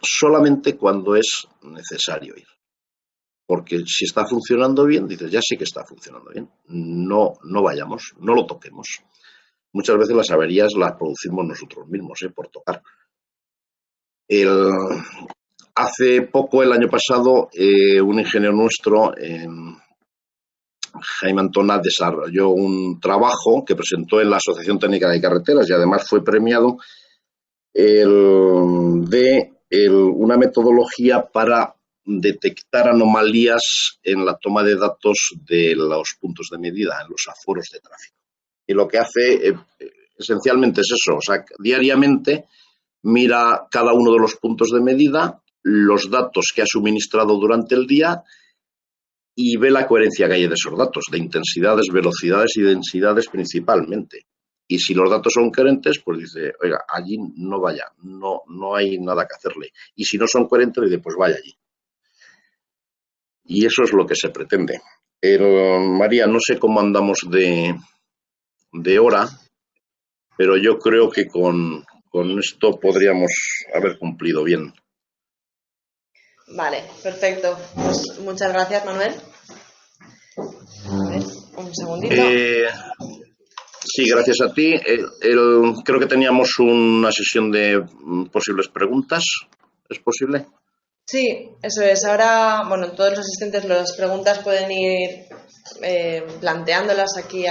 solamente cuando es necesario ir. Porque si está funcionando bien, dices, ya sí que está funcionando bien. No vayamos, no lo toquemos. Muchas veces las averías las producimos nosotros mismos, por tocar. Hace poco, el año pasado, un ingeniero nuestro, Jaime Antona, desarrolló un trabajo que presentó en la Asociación Técnica de Carreteras y además fue premiado una metodología para detectar anomalías en la toma de datos de los puntos de medida, en los aforos de tráfico. Y lo que hace esencialmente es eso, o sea, diariamente mira cada uno de los puntos de medida, los datos que ha suministrado durante el día y ve la coherencia que hay de esos datos, de intensidades, velocidades y densidades principalmente. Y si los datos son coherentes, pues dice, oiga, allí no vaya, no hay nada que hacerle. Y si no son coherentes, dice, pues vaya allí. Y eso es lo que se pretende. María, no sé cómo andamos de hora, pero yo creo que con esto podríamos haber cumplido bien. Vale, perfecto. Pues muchas gracias, Manuel. A ver, un segundito. Sí, gracias a ti. Creo que teníamos una sesión de posibles preguntas. ¿Es posible? Sí, eso es. Ahora, bueno, todos los asistentes las preguntas pueden ir planteándolas aquí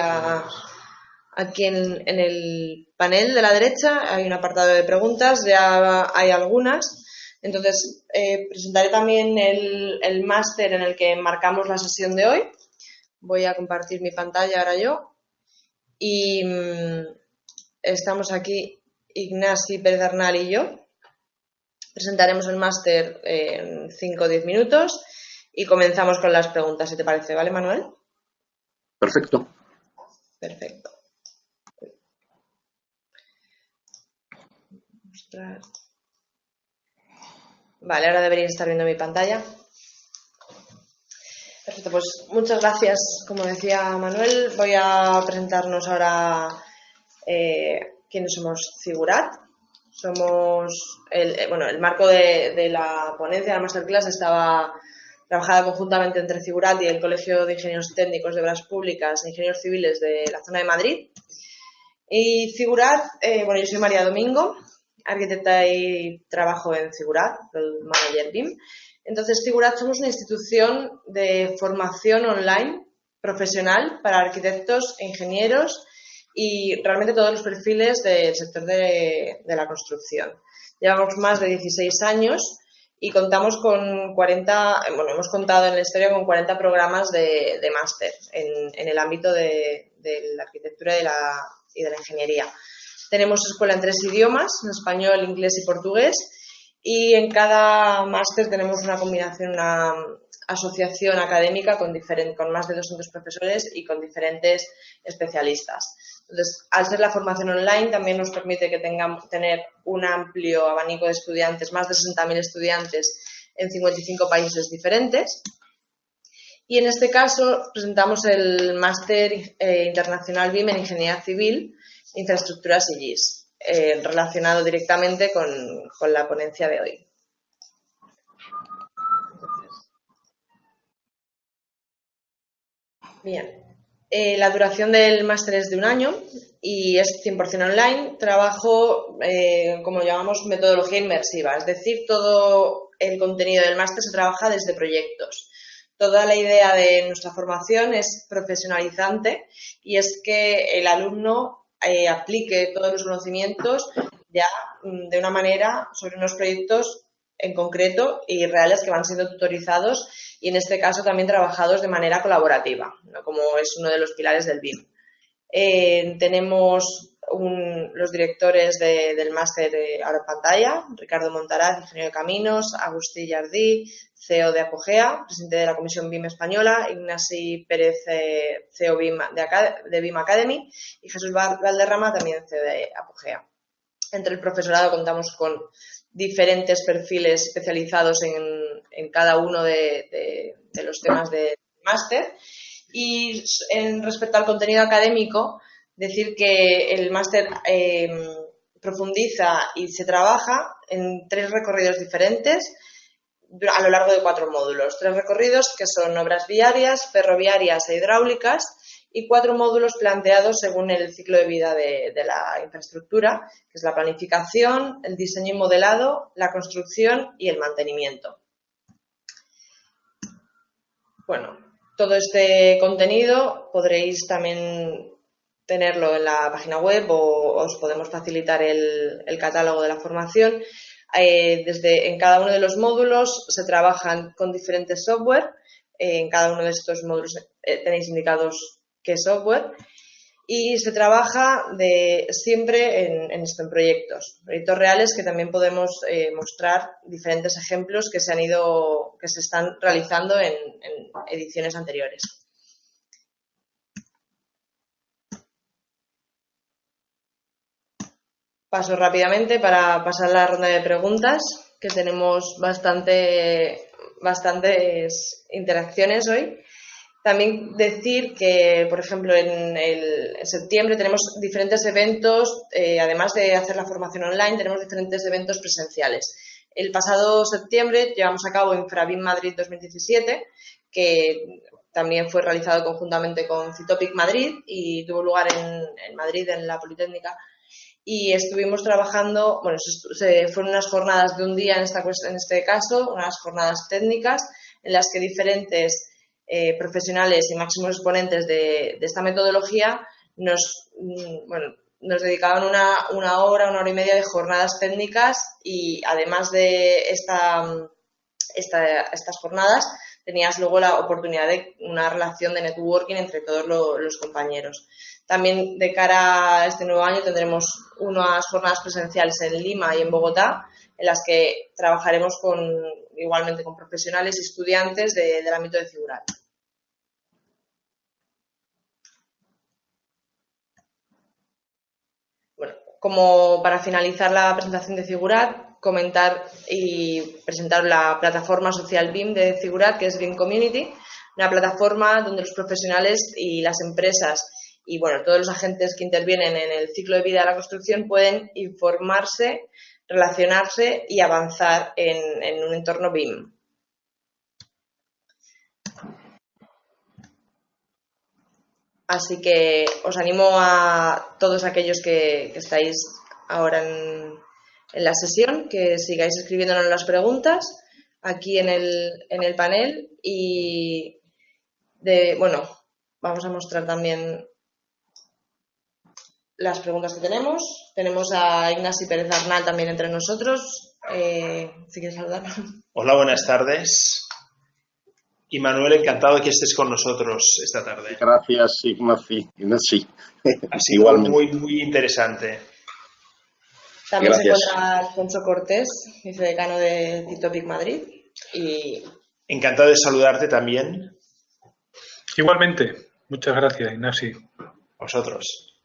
en el panel de la derecha. Hay un apartado de preguntas, ya hay algunas. Entonces, presentaré también el máster en el que marcamos la sesión de hoy. Voy a compartir mi pantalla ahora yo. Y estamos aquí, Ignasi Pérez Arnal y yo. Presentaremos el máster en 5 o 10 minutos y comenzamos con las preguntas, si te parece, ¿vale, Manuel? Perfecto. Perfecto. Vale, ahora deberíais estar viendo mi pantalla. Perfecto, pues muchas gracias. Como decía Manuel, voy a presentarnos ahora quiénes somos Figurat. Somos el marco de la ponencia, la masterclass, estaba trabajada conjuntamente entre Figurat y el Colegio de Ingenieros Técnicos de Obras Públicas e Ingenieros Civiles de la zona de Madrid. Y Figurat, yo soy María Domingo, arquitecta y trabajo en Figurat, el manager BIM. Entonces, Figurat somos una institución de formación online profesional para arquitectos e ingenieros y realmente todos los perfiles del sector de la construcción. Llevamos más de 16 años y contamos con 40, hemos contado en la historia con 40 programas de máster en el ámbito de la arquitectura y de la ingeniería. Tenemos escuela en 3 idiomas, en español, inglés y portugués, y en cada máster tenemos una combinación, una asociación académica con más de 200 profesores y con diferentes especialistas. Entonces, al ser la formación online, también nos permite tener un amplio abanico de estudiantes, más de 60.000 estudiantes en 55 países diferentes. Y en este caso presentamos el máster internacional BIM en Ingeniería Civil, Infraestructuras y GIS, relacionado directamente con la ponencia de hoy. Entonces, Bien. La duración del máster es de 1 año y es 100% online. Trabajo, como llamamos, metodología inmersiva, es decir, todo el contenido del máster se trabaja desde proyectos. Toda la idea de nuestra formación es profesionalizante y es que el alumno aplique todos los conocimientos ya de una manera sobre unos proyectos en concreto y reales que van siendo tutorizados y en este caso también trabajados de manera colaborativa, ¿no? Como es uno de los pilares del BIM. Tenemos los directores del máster ahora en pantalla: Ricardo Montaraz, ingeniero de caminos; Agustí Jardí, CEO de Apogea, presidente de la Comisión BIM Española; Ignasi Pérez, CEO BIM de BIM Academy; y Jesús Valderrama, también CEO de Apogea. Entre el profesorado contamos con diferentes perfiles especializados en cada uno de los temas del máster. Y respecto al contenido académico, decir que el máster profundiza y se trabaja en 3 recorridos diferentes a lo largo de 4 módulos. 3 recorridos que son obras viarias, ferroviarias e hidráulicas, y 4 módulos planteados según el ciclo de vida de la infraestructura, que es la planificación, el diseño y modelado, la construcción y el mantenimiento. Bueno, todo este contenido podréis también tenerlo en la página web o os podemos facilitar el catálogo de la formación. En cada uno de los módulos se trabajan con diferentes software. En cada uno de estos módulos tenéis indicados qué software, y se trabaja siempre en proyectos reales, que también podemos mostrar diferentes ejemplos que se están realizando en ediciones anteriores. Paso rápidamente para pasar la ronda de preguntas, que tenemos bastantes interacciones hoy. También decir que, por ejemplo, en septiembre tenemos diferentes eventos, además de hacer la formación online, tenemos diferentes eventos presenciales. El pasado septiembre llevamos a cabo InfraBIM Madrid 2017, que también fue realizado conjuntamente con Citopic Madrid y tuvo lugar en Madrid, en la Politécnica. Y estuvimos trabajando, fueron unas jornadas de un día en este caso, unas jornadas técnicas en las que diferentes profesionales y máximos exponentes de esta metodología nos dedicaban una hora y media de jornadas técnicas, y además de estas jornadas tenías luego la oportunidad de una relación de networking entre todos los compañeros. También de cara a este nuevo año tendremos unas jornadas presenciales en Lima y en Bogotá, en las que trabajaremos igualmente con profesionales y estudiantes del ámbito de Figurat. Bueno, como para finalizar la presentación de Figurat, comentar y presentar la plataforma social BIM de Figurat, que es BIM Community, una plataforma donde los profesionales y las empresas y todos los agentes que intervienen en el ciclo de vida de la construcción pueden informarse, relacionarse y avanzar en un entorno BIM. Así que os animo a todos aquellos que estáis ahora en la sesión, que sigáis escribiéndonos las preguntas aquí en el panel, y vamos a mostrar también las preguntas que tenemos. Tenemos a Ignasi Pérez Arnal también entre nosotros. Si quieres saludarnos. Hola, buenas tardes. Y Manuel, encantado de que estés con nosotros esta tarde. Gracias, Ignasi. Ha sido muy interesante. También gracias. Se encuentra Alfonso Cortés, vicedecano de Citopic Madrid. Encantado de saludarte también. Igualmente. Muchas gracias, Ignasi. Vosotros.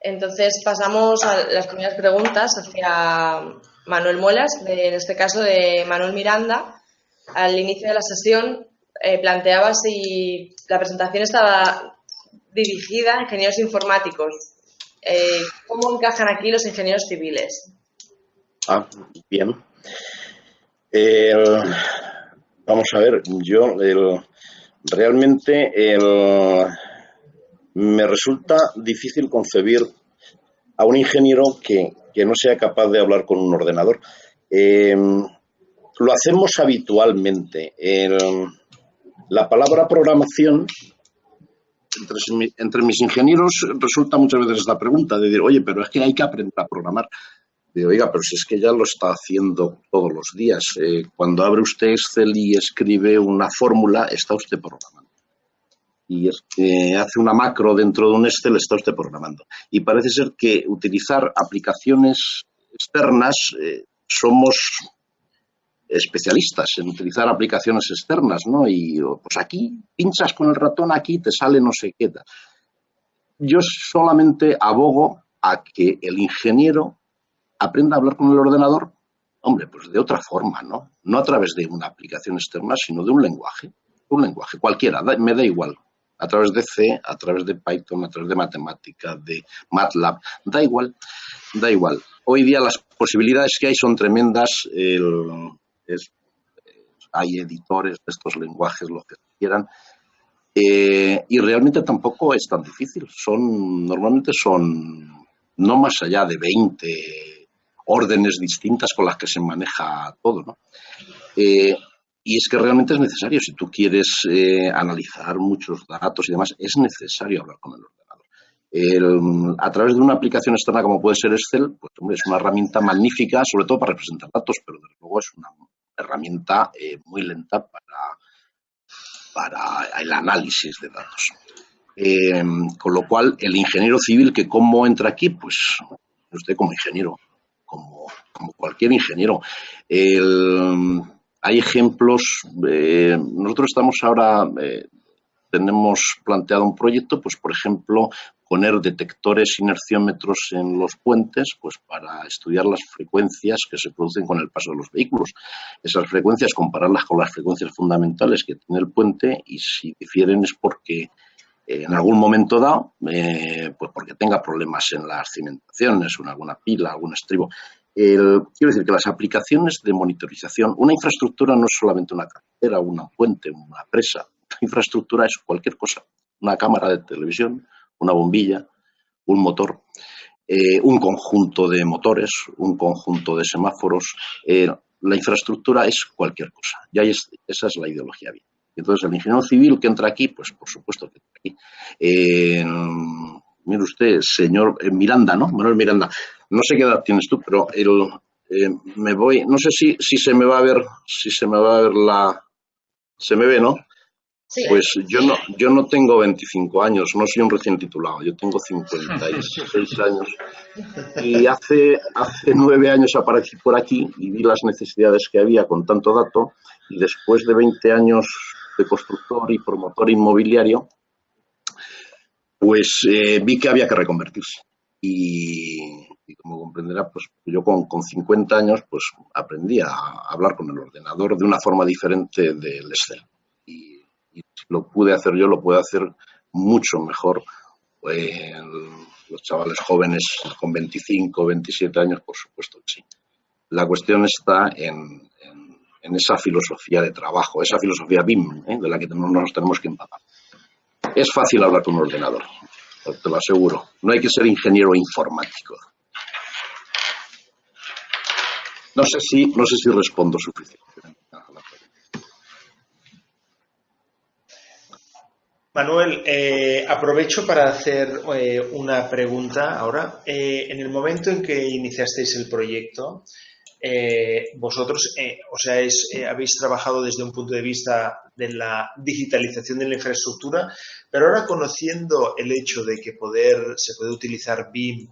Entonces pasamos a las primeras preguntas hacia Manuel Muelas, en este caso de Manuel Miranda. Al inicio de la sesión planteaba si la presentación estaba dirigida a ingenieros informáticos. ¿Cómo encajan aquí los ingenieros civiles? Bien. Vamos a ver, yo realmente me resulta difícil concebir a un ingeniero que no sea capaz de hablar con un ordenador. Lo hacemos habitualmente. La palabra programación, entre mis ingenieros resulta muchas veces esta pregunta de decir, oye, pero es que hay que aprender a programar. Digo, oiga, pero si es que ya lo está haciendo todos los días. Cuando abre usted Excel y escribe una fórmula, está usted programando. Y es que hace una macro dentro de un Excel, está usted programando. Y parece ser que utilizar aplicaciones externas, somos especialistas en utilizar aplicaciones externas, ¿no? Y pues aquí pinchas con el ratón, aquí te sale no sé qué. Yo solamente abogo a que el ingeniero aprenda a hablar con el ordenador, hombre, pues de otra forma, ¿no? No a través de una aplicación externa, sino de un lenguaje cualquiera, me da igual. A través de C, a través de Python, a través de matemática, de MATLAB, da igual. Hoy día las posibilidades que hay son tremendas, hay editores de estos lenguajes, lo que quieran, y realmente tampoco es tan difícil. Normalmente son no más allá de 20 órdenes distintas con las que se maneja todo, ¿no? Y es que realmente es necesario, si tú quieres analizar muchos datos y demás, es necesario hablar con el ordenador. A través de una aplicación externa como puede ser Excel, pues hombre, es una herramienta magnífica, sobre todo para representar datos, pero desde luego es una herramienta muy lenta para el análisis de datos. Con lo cual, el ingeniero civil que cómo entra aquí, pues usted como ingeniero, como cualquier ingeniero. Hay ejemplos, nosotros estamos ahora, tenemos planteado un proyecto, pues por ejemplo, poner detectores inerciómetros en los puentes, pues para estudiar las frecuencias que se producen con el paso de los vehículos. Esas frecuencias, compararlas con las frecuencias fundamentales que tiene el puente, y si difieren es porque en algún momento dado, pues porque tenga problemas en las cimentaciones o en alguna pila, algún estribo. Quiero decir que las aplicaciones de monitorización, una infraestructura no es solamente una carretera, un puente, una presa. Una infraestructura es cualquier cosa. Una cámara de televisión, una bombilla, un motor, un conjunto de motores, un conjunto de semáforos. La infraestructura es cualquier cosa. Esa es la ideología bien. Entonces, el ingeniero civil que entra aquí, pues por supuesto que entra aquí. Mire usted, señor Miranda, ¿no? Manuel Miranda. No sé qué edad tienes tú, pero me voy, no sé si se me va a ver, se me ve, ¿no? Sí. Pues yo no tengo 25 años, no soy un recién titulado, yo tengo 56 años. Y hace 9 años aparecí por aquí y vi las necesidades que había con tanto dato, y después de 20 años de constructor y promotor inmobiliario, pues vi que había que reconvertirse. Y como comprenderá, pues yo con 50 años pues aprendí a hablar con el ordenador de una forma diferente del Excel. Y si lo pude hacer yo, lo puedo hacer mucho mejor. Los chavales jóvenes con 25, 27 años, por supuesto que sí. La cuestión está en esa filosofía de trabajo, esa filosofía BIM, de la que nos tenemos que empapar. Es fácil hablar con un ordenador, te lo aseguro. No hay que ser ingeniero informático. No sé si respondo suficientemente. Manuel, aprovecho para hacer una pregunta ahora. En el momento en que iniciasteis el proyecto, vosotros habéis trabajado desde un punto de vista de la digitalización de la infraestructura, pero ahora, conociendo el hecho de que se puede utilizar BIM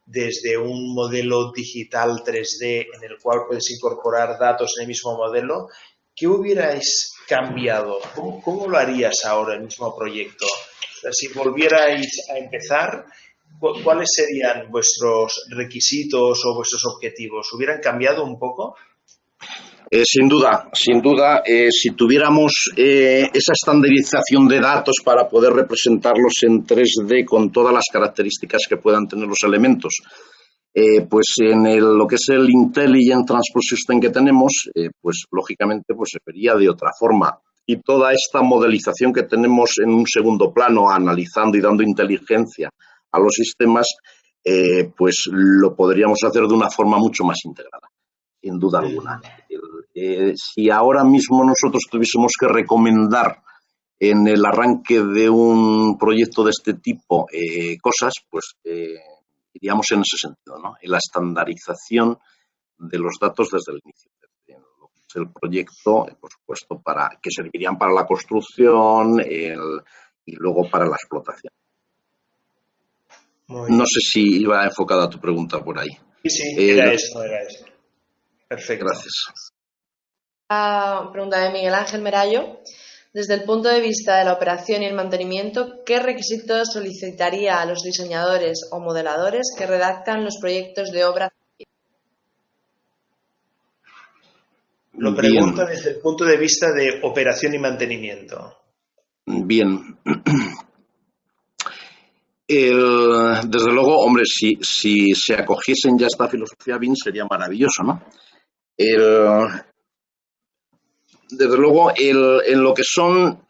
desde un modelo digital 3D en el cual puedes incorporar datos en el mismo modelo, ¿qué hubierais cambiado? ¿Cómo lo harías ahora el mismo proyecto? O sea, si volvierais a empezar, ¿cuáles serían vuestros requisitos o vuestros objetivos? ¿Hubieran cambiado un poco? Sin duda. Si tuviéramos esa estandarización de datos para poder representarlos en 3D con todas las características que puedan tener los elementos, pues en lo que es el Intelligent Transport System que tenemos, pues lógicamente pues se vería de otra forma. y toda esta modelización que tenemos en un segundo plano, analizando y dando inteligencia a los sistemas, pues lo podríamos hacer de una forma mucho más integrada, sin duda alguna. Si ahora mismo nosotros tuviésemos que recomendar en el arranque de un proyecto de este tipo cosas, pues iríamos en ese sentido, ¿no? En la estandarización de los datos desde el inicio, desde lo que es el proyecto, por supuesto, que servirían para la construcción y luego para la explotación. No sé si iba enfocada a tu pregunta por ahí. Sí, era eso. Perfecto. Gracias. La pregunta de Miguel Ángel Merayo. Desde el punto de vista de la operación y el mantenimiento, ¿qué requisitos solicitaría a los diseñadores o modeladores que redactan los proyectos de obra? Lo pregunto desde el punto de vista de operación y mantenimiento. Bien. Desde luego, hombre, si se acogiesen ya a esta filosofía BIM sería maravilloso, ¿no? Desde luego, en lo que son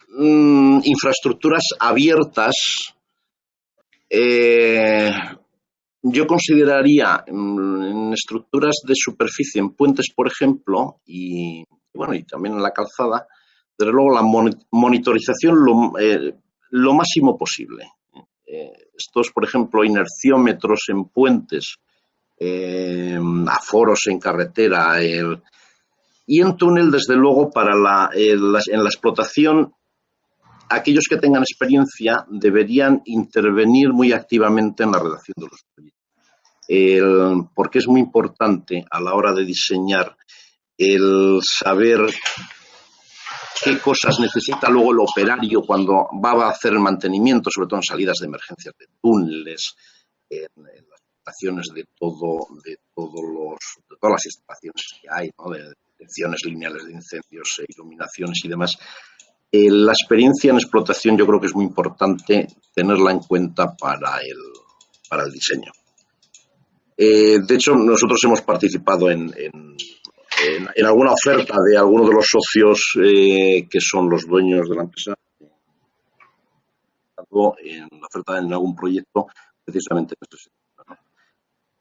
infraestructuras abiertas, yo consideraría en estructuras de superficie, en puentes, por ejemplo, y también en la calzada, desde luego la monitorización lo máximo posible. Estos, por ejemplo, inerciómetros en puentes, aforos en carretera, y en túnel, desde luego, en la explotación, aquellos que tengan experiencia deberían intervenir muy activamente en la redacción de los proyectos. Porque es muy importante a la hora de diseñar el saber qué cosas necesita luego el operario cuando va a hacer el mantenimiento, sobre todo en salidas de emergencias de túneles, en las instalaciones de todas las instalaciones que hay, ¿no? De detecciones lineales de incendios, iluminaciones y demás. La experiencia en explotación yo creo que es muy importante tenerla en cuenta para el diseño. De hecho, nosotros hemos participado en alguna oferta de algunos de los socios que son los dueños de la empresa, en la oferta en algún proyecto precisamente en este sentido, ¿no?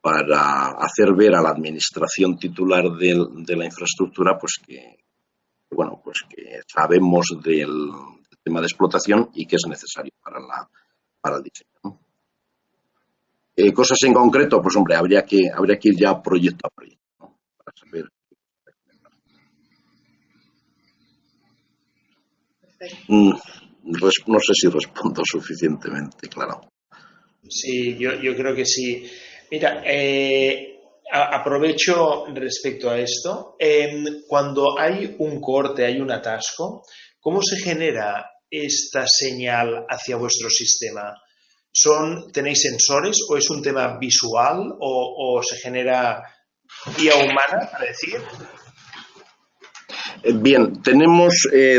Para hacer ver a la administración titular de la infraestructura pues que sabemos del tema de explotación y que es necesario para el diseño, ¿no? Cosas en concreto, pues hombre, habría que ir ya proyecto a proyecto, ¿no? Para saber. No sé si respondo suficientemente, claro. Sí, yo creo que sí. Mira, aprovecho respecto a esto. Cuando hay un corte, hay un atasco, ¿cómo se genera esta señal hacia vuestro sistema? ¿Tenéis sensores o es un tema visual o se genera vía humana, para decir? Bien, tenemos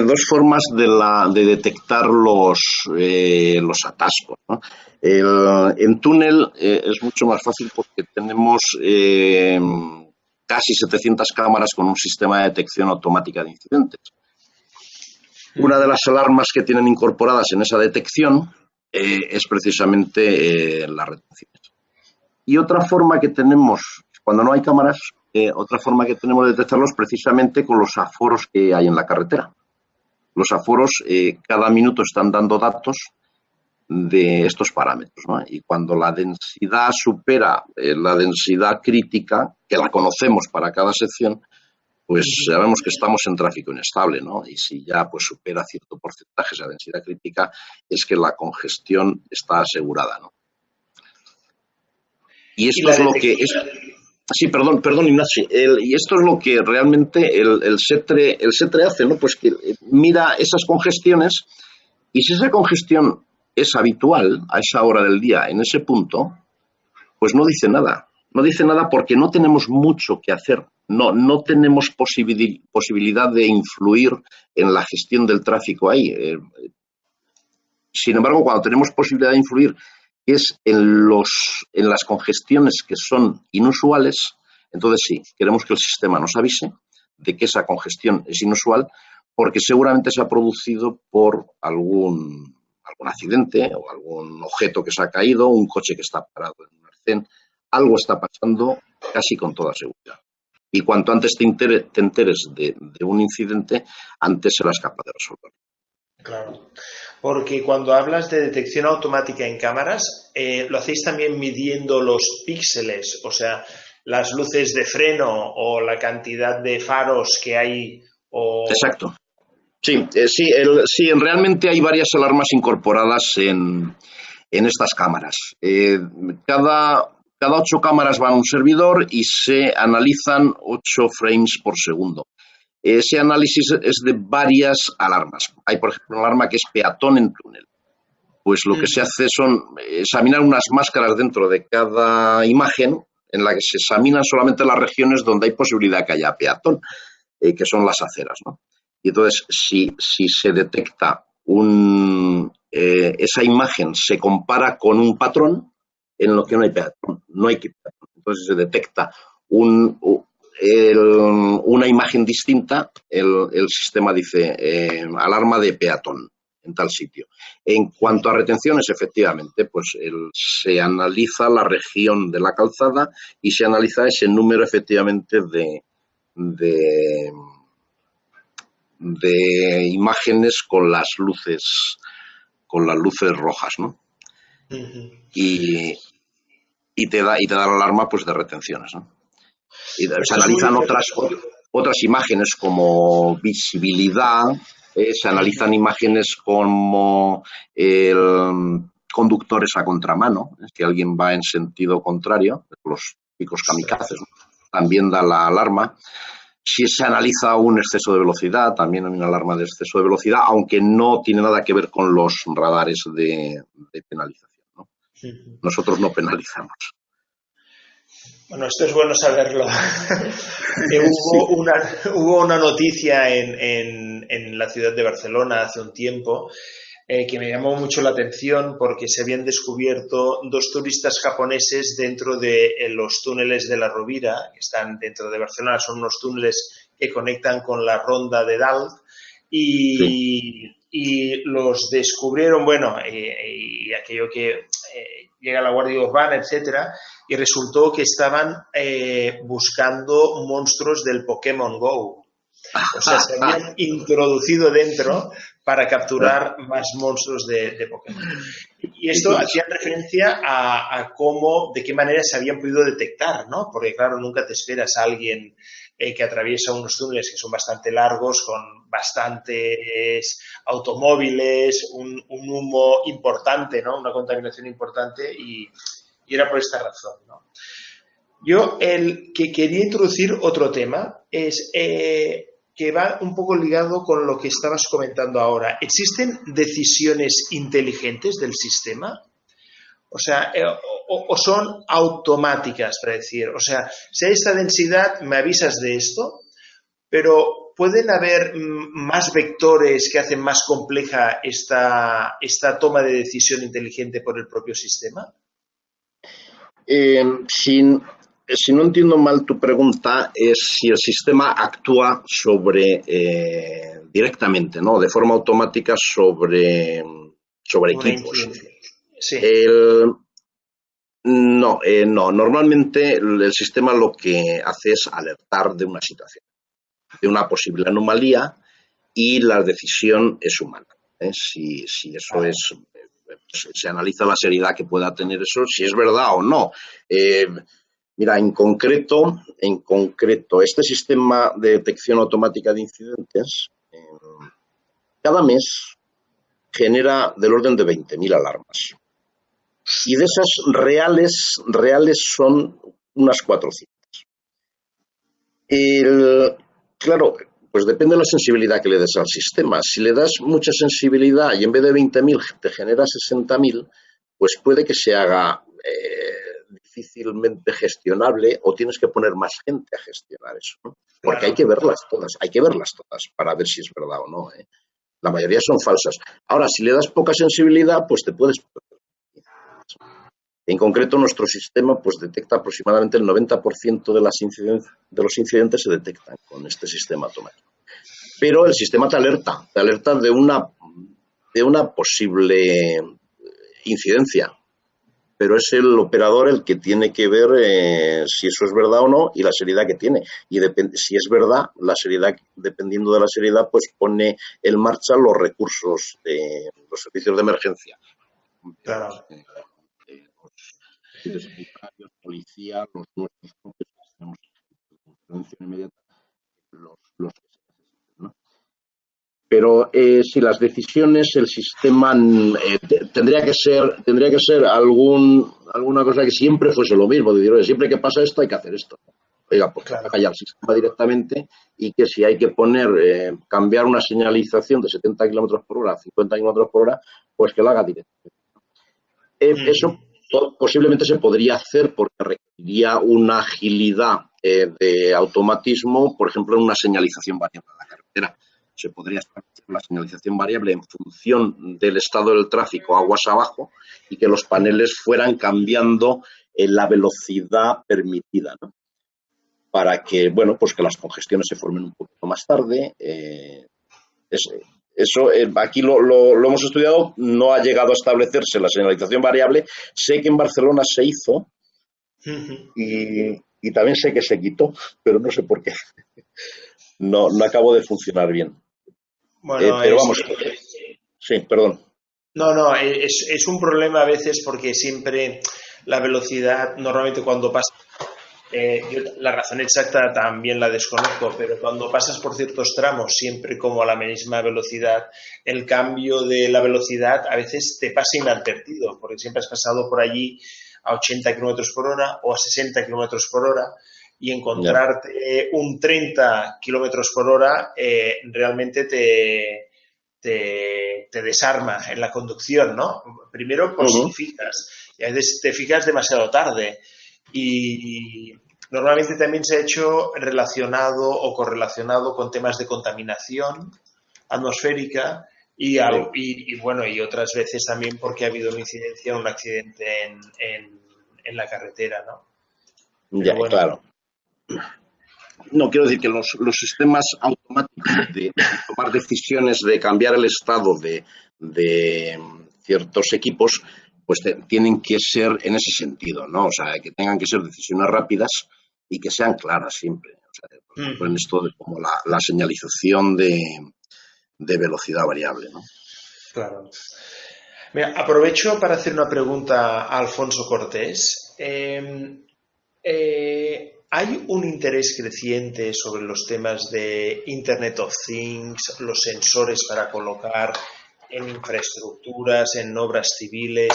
dos formas de detectar los atascos, ¿no? En túnel es mucho más fácil porque tenemos casi 700 cámaras con un sistema de detección automática de incidentes. Una de las alarmas que tienen incorporadas en esa detección es precisamente las retenciones. Y otra forma que tenemos, cuando no hay cámaras, otra forma que tenemos de detectarlos precisamente con los aforos que hay en la carretera. Los aforos cada minuto están dando datos de estos parámetros, ¿no? Y cuando la densidad supera la densidad crítica, que la conocemos para cada sección, pues sabemos que estamos en tráfico inestable, ¿no? Y si ya pues supera cierto porcentaje esa densidad crítica, es que la congestión está asegurada, ¿no? Y esto es lo que es. Sí, perdón, Ignacio. Y esto es lo que realmente el SETRE hace, ¿no? Pues que mira esas congestiones y si esa congestión es habitual a esa hora del día, en ese punto, pues no dice nada. No dice nada porque no tenemos mucho que hacer. No tenemos posibilidad de influir en la gestión del tráfico ahí. Sin embargo, cuando tenemos posibilidad de influir, que es en las congestiones que son inusuales, entonces sí, queremos que el sistema nos avise de que esa congestión es inusual, porque seguramente se ha producido por algún accidente o algún objeto que se ha caído, un coche que está parado en un arcén. Algo está pasando casi con toda seguridad. Y cuanto antes te enteres de un incidente, antes serás capaz de resolverlo. Claro, porque cuando hablas de detección automática en cámaras, lo hacéis también midiendo los píxeles, o sea, las luces de freno o la cantidad de faros que hay. Exacto. Sí, realmente hay varias alarmas incorporadas en estas cámaras. Cada 8 cámaras van a un servidor y se analizan 8 frames por segundo. Ese análisis es de varias alarmas. Hay, por ejemplo, una alarma que es peatón en túnel. Pues lo que se hace son examinar unas máscaras dentro de cada imagen en la que se examinan solamente las regiones donde hay posibilidad que haya peatón, que son las aceras, ¿no? Y entonces, si se detecta esa imagen se compara con un patrón en lo que no hay peatón, no hay peatón. Entonces se detecta una imagen distinta, el sistema dice alarma de peatón en tal sitio. En cuanto a retenciones, efectivamente, pues se analiza la región de la calzada y se analiza ese número efectivamente de imágenes con las luces rojas, ¿no? Y te da la alarma pues de retenciones, ¿no? Y se analizan otras imágenes como visibilidad, se analizan imágenes como conductores a contramano, si alguien va en sentido contrario, los típicos kamikazes, ¿no? También da la alarma. Si se analiza un exceso de velocidad, también hay una alarma de exceso de velocidad, aunque no tiene nada que ver con los radares de penalización, ¿no? Nosotros no penalizamos. Bueno, esto es bueno saberlo. Hubo una noticia en la ciudad de Barcelona hace un tiempo que me llamó mucho la atención porque se habían descubierto 2 turistas japoneses dentro de los túneles de la Rovira, que están dentro de Barcelona. Son unos túneles que conectan con la Ronda de Dalt y los descubrieron, y aquello que llega la Guardia Urbana, etcétera, y resultó que estaban buscando monstruos del Pokémon Go. O sea, se habían introducido dentro para capturar más monstruos de Pokémon. Y esto hacía referencia a de qué manera se habían podido detectar, ¿no? Porque, claro, nunca te esperas a alguien que atraviesa unos túneles que son bastante largos, con bastantes automóviles, un humo importante, ¿no? Una contaminación importante y era por esta razón, ¿no? Yo que quería introducir otro tema es que va un poco ligado con lo que estabas comentando ahora. ¿Existen decisiones inteligentes del sistema? O sea, o son automáticas, para decir, o sea, si hay esta densidad, me avisas de esto, pero ¿pueden haber más vectores que hacen más compleja esta toma de decisión inteligente por el propio sistema? Si no entiendo mal tu pregunta, es si el sistema actúa directamente, ¿no? De forma automática sobre equipos. Sí. No. Normalmente el sistema lo que hace es alertar de una situación, de una posible anomalía, y la decisión es humana. Si eso se analiza la seriedad que pueda tener eso, si es verdad o no. Mira, en concreto, este sistema de detección automática de incidentes cada mes genera del orden de 20.000 alarmas. Y de esas reales son unas 400. Claro, pues depende de la sensibilidad que le des al sistema. Si le das mucha sensibilidad y en vez de 20.000 te genera 60.000, pues puede que se haga difícilmente gestionable o tienes que poner más gente a gestionar eso, ¿no? Porque hay que verlas todas para ver si es verdad o no, ¿eh? La mayoría son falsas. Ahora, si le das poca sensibilidad, pues te puedes... En concreto, nuestro sistema pues detecta aproximadamente el 90% de los incidentes se detectan con este sistema automático. pero el sistema te alerta de una posible incidencia. Pero es el operador el que tiene que ver si eso es verdad o no y la seriedad que tiene. Y si es verdad, la seriedad, dependiendo de la seriedad, pues pone en marcha los recursos de los servicios de emergencia. Claro. Los sanitarios, policía, los nuestros propios que tenemos intervención inmediata, los que se necesiten, ¿no? Pero si las decisiones, el sistema tendría que ser alguna cosa que siempre fuese lo mismo, de decir, siempre que pasa esto hay que hacer esto. Oiga, pues Claro. vaya al sistema directamente y que si hay que cambiar una señalización de 70 km por hora a 50 km por hora, pues que lo haga directamente. Eso posiblemente se podría hacer porque requeriría una agilidad de automatismo, por ejemplo, en una señalización variable en la carretera. Se podría establecer la señalización variable en función del estado del tráfico aguas abajo y que los paneles fueran cambiando la velocidad permitida, ¿no? Para que, bueno, pues que las congestiones se formen un poquito más tarde. Eso aquí lo hemos estudiado, no ha llegado a establecerse la señalización variable. Sé que en Barcelona se hizo y también sé que se quitó, pero no sé por qué. No acabó de funcionar bien. Bueno, pero vamos. Sí, perdón. No, es un problema a veces porque siempre la velocidad, normalmente cuando pasa, yo la razón exacta también la desconozco, pero cuando pasas por ciertos tramos siempre como a la misma velocidad, el cambio de la velocidad a veces te pasa inadvertido, porque siempre has pasado por allí a 80 km por hora o a 60 km por hora y encontrarte un 30 km por hora realmente te desarma en la conducción, ¿no? Primero por si te fijas, y a veces te fijas demasiado tarde. Y normalmente también se ha hecho relacionado o correlacionado con temas de contaminación atmosférica y otras veces también porque ha habido una incidencia, un accidente en la carretera, ¿no? Ya, bueno. Claro. No, quiero decir que los sistemas automáticos de tomar decisiones de cambiar el estado de ciertos equipos, pues tienen que ser en ese sentido, ¿no? O sea, que tengan que ser decisiones rápidas y que sean claras siempre. O sea, por ejemplo, en esto de como la señalización de velocidad variable, ¿no? Claro. Mira, aprovecho para hacer una pregunta a Alfonso Cortés. ¿Hay un interés creciente sobre los temas de Internet of Things, los sensores para colocar en infraestructuras, en obras civiles?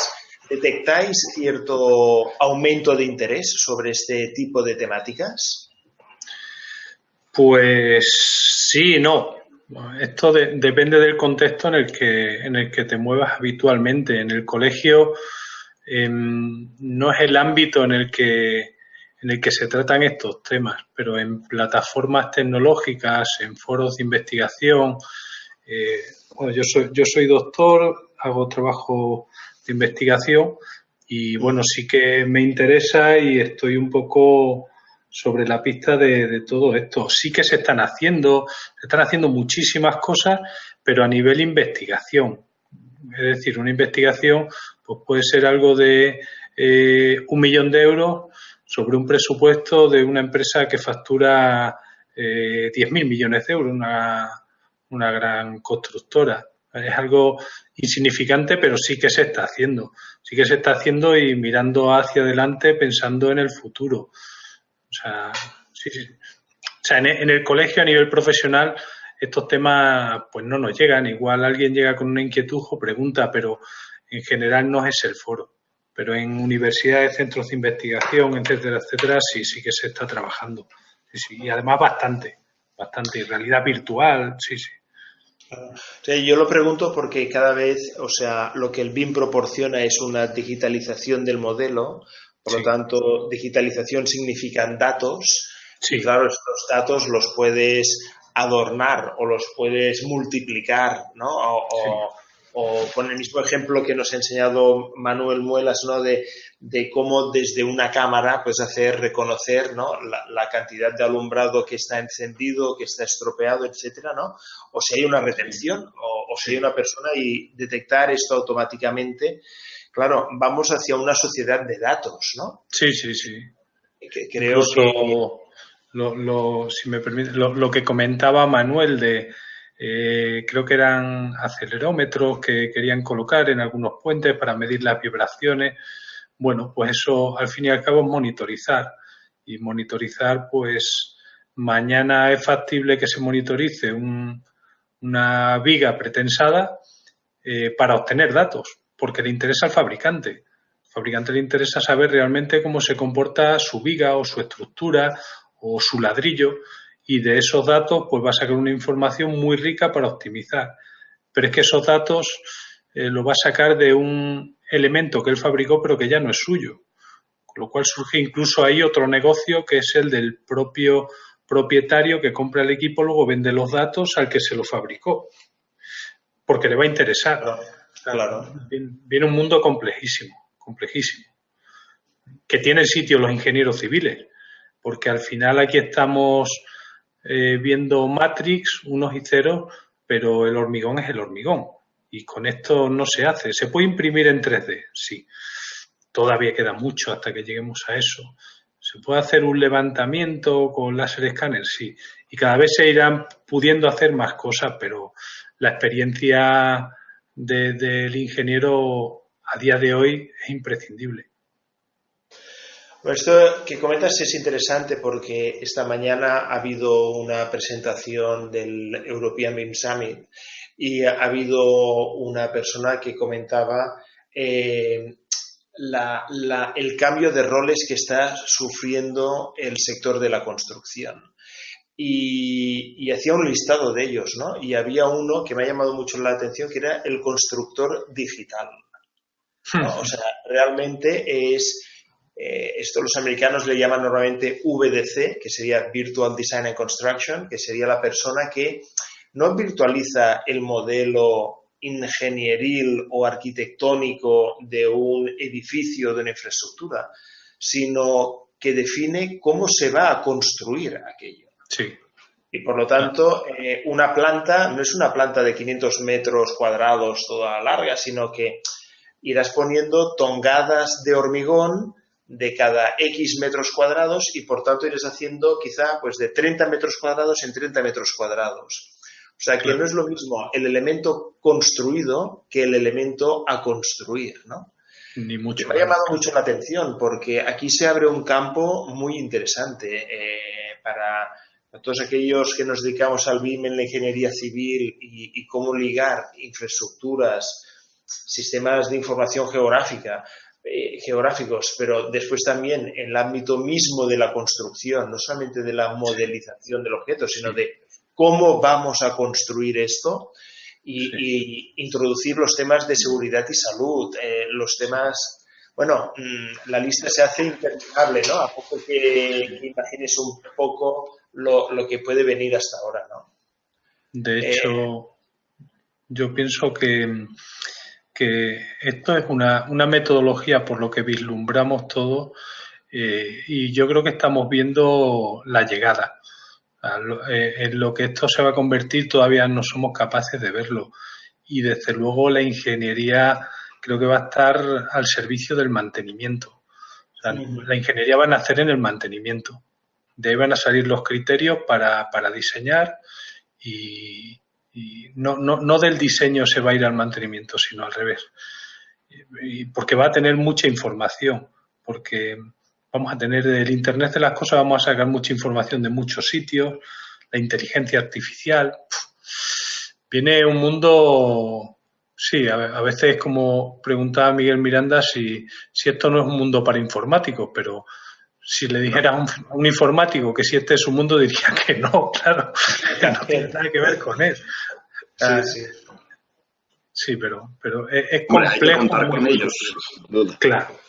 ¿Detectáis cierto aumento de interés sobre este tipo de temáticas? Pues sí y no. Esto depende del contexto en el que te muevas habitualmente. En el colegio no es el ámbito en el que se tratan estos temas, pero en plataformas tecnológicas, en foros de investigación. Bueno, yo soy doctor, hago trabajo de investigación y bueno, sí que me interesa y estoy un poco sobre la pista de todo esto. Sí que se están haciendo muchísimas cosas, pero a nivel investigación. Es decir, una investigación pues puede ser algo de 1 millón de euros sobre un presupuesto de una empresa que factura 10.000 millones de euros, una gran constructora. Es algo insignificante, pero sí que se está haciendo. Sí que se está haciendo y mirando hacia adelante pensando en el futuro. O sea, sí. O sea, en el colegio a nivel profesional estos temas pues no nos llegan. Igual alguien llega con una inquietud o pregunta, pero en general no es el foro. Pero en universidades, centros de investigación, etcétera, sí que se está trabajando. Sí, y además bastante. Y realidad virtual, sí. O sea, yo lo pregunto porque cada vez, o sea, lo que el BIM proporciona es una digitalización del modelo, por lo tanto, digitalización significan datos, y claro, estos datos los puedes adornar o los puedes multiplicar, ¿no? O con el mismo ejemplo que nos ha enseñado Manuel Muelas, ¿no? De cómo desde una cámara puedes hacer reconocer, ¿no? la cantidad de alumbrado que está encendido, que está estropeado, etcétera, ¿no? O si hay una retención, o si hay una persona, y detectar esto automáticamente. Claro, vamos hacia una sociedad de datos, ¿no? Sí. Creo Incluso si me permite, lo que comentaba Manuel creo que eran acelerómetros que querían colocar en algunos puentes para medir las vibraciones. Bueno, pues eso al fin y al cabo es monitorizar. Y monitorizar, pues mañana es factible que se monitorice una viga pretensada para obtener datos, porque le interesa al fabricante. Al fabricante le interesa saber realmente cómo se comporta su viga o su estructura o su ladrillo, y de esos datos pues va a sacar una información muy rica para optimizar. Pero es que esos datos los va a sacar de un elemento que él fabricó pero que ya no es suyo. Con lo cual surge incluso ahí otro negocio, que es el del propio propietario que compra el equipo, luego vende los datos al que se lo fabricó, porque le va a interesar. Claro. Viene un mundo complejísimo, que tienen sitio los ingenieros civiles, porque al final aquí estamos viendo Matrix, unos y ceros, pero el hormigón es el hormigón, y con esto no se hace. ¿Se puede imprimir en 3D? Sí. Todavía queda mucho hasta que lleguemos a eso. ¿Se puede hacer un levantamiento con láser escáner? Sí. Y cada vez se irán pudiendo hacer más cosas, pero la experiencia del ingeniero a día de hoy es imprescindible. Bueno, esto que comentas es interesante porque esta mañana ha habido una presentación del European BIM Summit y ha habido una persona que comentaba el cambio de roles que está sufriendo el sector de la construcción. Y hacía un listado de ellos, ¿no? Y había uno que me ha llamado mucho la atención, que era el constructor digital, ¿no? O sea, realmente es... esto los americanos le llaman normalmente VDC, que sería Virtual Design and Construction, que sería la persona que no virtualiza el modelo ingenieril o arquitectónico de un edificio, de una infraestructura, sino que define cómo se va a construir aquello. Sí. Y por lo tanto, una planta no es una planta de 500 metros cuadrados toda larga, sino que irás poniendo tongadas de hormigón de cada X metros cuadrados y por tanto irás haciendo quizá pues de 30 metros cuadrados en 30 metros cuadrados. O sea que no es lo mismo el elemento construido que el elemento a construir, ¿no? Ni mucho. Me ha llamado mucho la atención porque aquí se abre un campo muy interesante para todos aquellos que nos dedicamos al BIM en la ingeniería civil y cómo ligar infraestructuras, sistemas de información geográficos, pero después también en el ámbito mismo de la construcción, no solamente de la modelización del objeto, sino de cómo vamos a construir esto y introducir los temas de seguridad y salud, los temas... Bueno, la lista se hace interminable, ¿no? A poco que imagines un poco lo que puede venir hasta ahora, ¿no? De hecho, yo pienso que esto es una metodología por lo que vislumbramos todo y yo creo que estamos viendo la llegada. En lo que esto se va a convertir todavía no somos capaces de verlo y desde luego la ingeniería creo que va a estar al servicio del mantenimiento. O sea, la ingeniería va a nacer en el mantenimiento. De ahí van a salir los criterios para diseñar y no del diseño se va a ir al mantenimiento, sino al revés. Porque va a tener mucha información, porque vamos a tener del Internet de las cosas, vamos a sacar mucha información de muchos sitios, la inteligencia artificial. Viene un mundo... Sí, a veces como preguntaba Miguel Miranda si esto no es un mundo para informáticos, pero si le dijera a un informático que si este es un mundo, diría que no, claro, que no tiene nada que ver con él. Sí, pero es complejo. Hay que contar con ellos. Claro.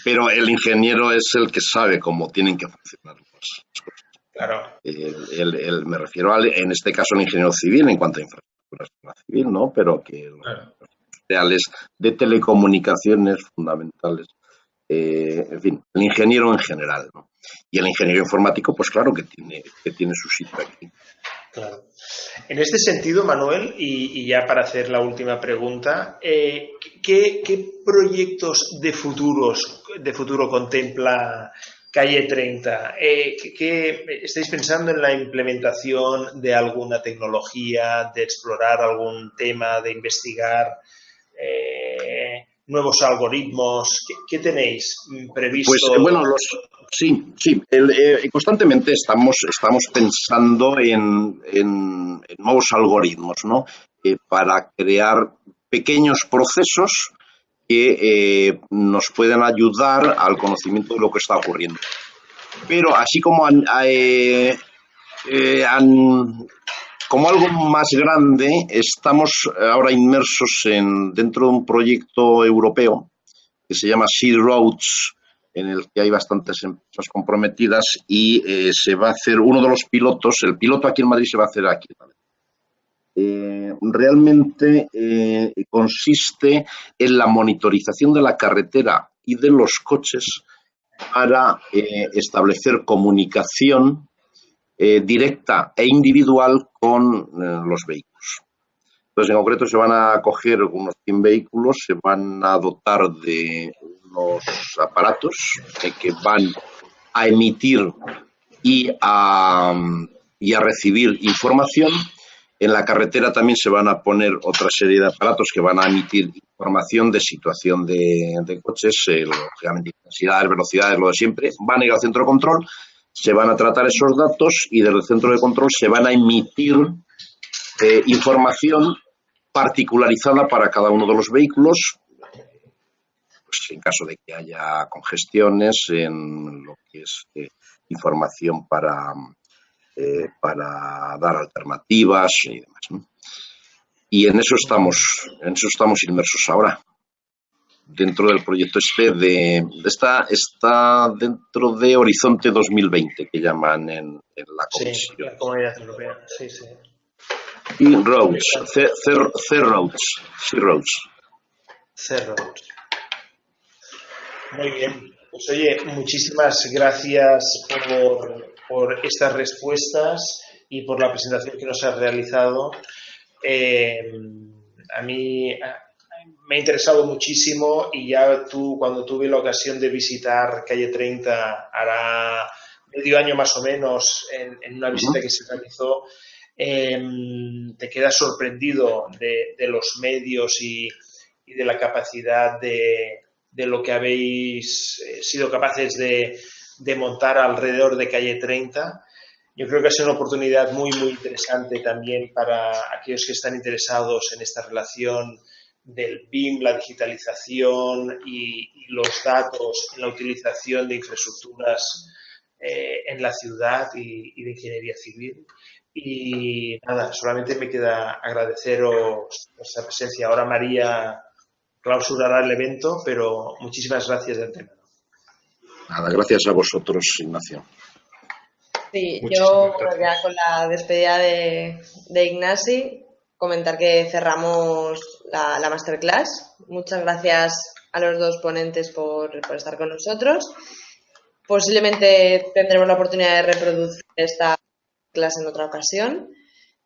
Pero el ingeniero es el que sabe cómo tienen que funcionar las cosas. Claro. Me refiero en este caso al ingeniero civil en cuanto a infraestructura. infraestructuras de la civil, ¿no? Pero que Claro. los industriales de telecomunicaciones fundamentales, en fin, el ingeniero en general, ¿no? Y el ingeniero informático, pues claro que tiene su sitio aquí. Claro. En este sentido, Manuel, y ya para hacer la última pregunta, ¿qué proyectos de futuro contempla Calle 30? ¿Estáis pensando en la implementación de alguna tecnología, de explorar algún tema, de investigar nuevos algoritmos? ¿Qué tenéis previsto? Pues bueno, sí. Constantemente estamos pensando en nuevos algoritmos, ¿no? Para crear pequeños procesos que nos puedan ayudar al conocimiento de lo que está ocurriendo. Pero así como como algo más grande, estamos ahora inmersos dentro de un proyecto europeo que se llama Sea Roads, en el que hay bastantes empresas comprometidas y se va a hacer uno de los pilotos, el piloto aquí en Madrid se va a hacer aquí. Realmente consiste en la monitorización de la carretera y de los coches para establecer comunicación directa e individual con los vehículos. Entonces, en concreto, se van a coger unos 100 vehículos, se van a dotar de unos aparatos que van a emitir y a recibir información. En la carretera también se van a poner otra serie de aparatos que van a emitir información de situación de coches, lógicamente intensidades, velocidades, lo de siempre. Van a ir al centro de control, se van a tratar esos datos y desde el centro de control se van a emitir información particularizada para cada uno de los vehículos, pues en caso de que haya congestiones, en lo que es información para dar alternativas y demás, ¿no? Y en eso estamos inmersos ahora. Dentro del proyecto está dentro de Horizonte 2020, que llaman en la Comisión. Sí, la Comunidad Europea, sí. Y Roads, Sea Roads. Muy bien. Pues oye, muchísimas gracias por estas respuestas y por la presentación que nos has realizado. A mí me ha interesado muchísimo y ya cuando tuve la ocasión de visitar Calle 30 hará medio año más o menos en una visita que se realizó, te quedas sorprendido de los medios y de la capacidad de lo que habéis sido capaces de montar alrededor de Calle 30. Yo creo que ha sido una oportunidad muy, muy interesante también para aquellos que están interesados en esta relación del BIM, la digitalización y los datos en la utilización de infraestructuras en la ciudad y de ingeniería civil. Y nada, solamente me queda agradeceros vuestra presencia. Ahora María clausurará el evento, pero muchísimas gracias de antemano. Nada, gracias a vosotros, Ignacio. Sí, yo ya con la despedida de Ignasi, comentar que cerramos la masterclass. Muchas gracias a los dos ponentes por estar con nosotros. Posiblemente tendremos la oportunidad de reproducir esta clase en otra ocasión,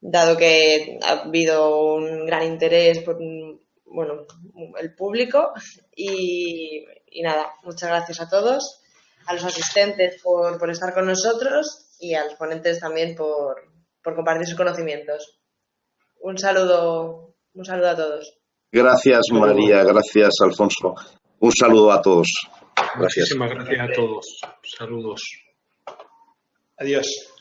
dado que ha habido un gran interés por el público. Y nada, muchas gracias a todos, a los asistentes por estar con nosotros y a los ponentes también por compartir sus conocimientos. Un saludo a todos. Gracias, María. Gracias, Alfonso. Un saludo a todos. Gracias. Muchísimas gracias a todos. Saludos. Adiós.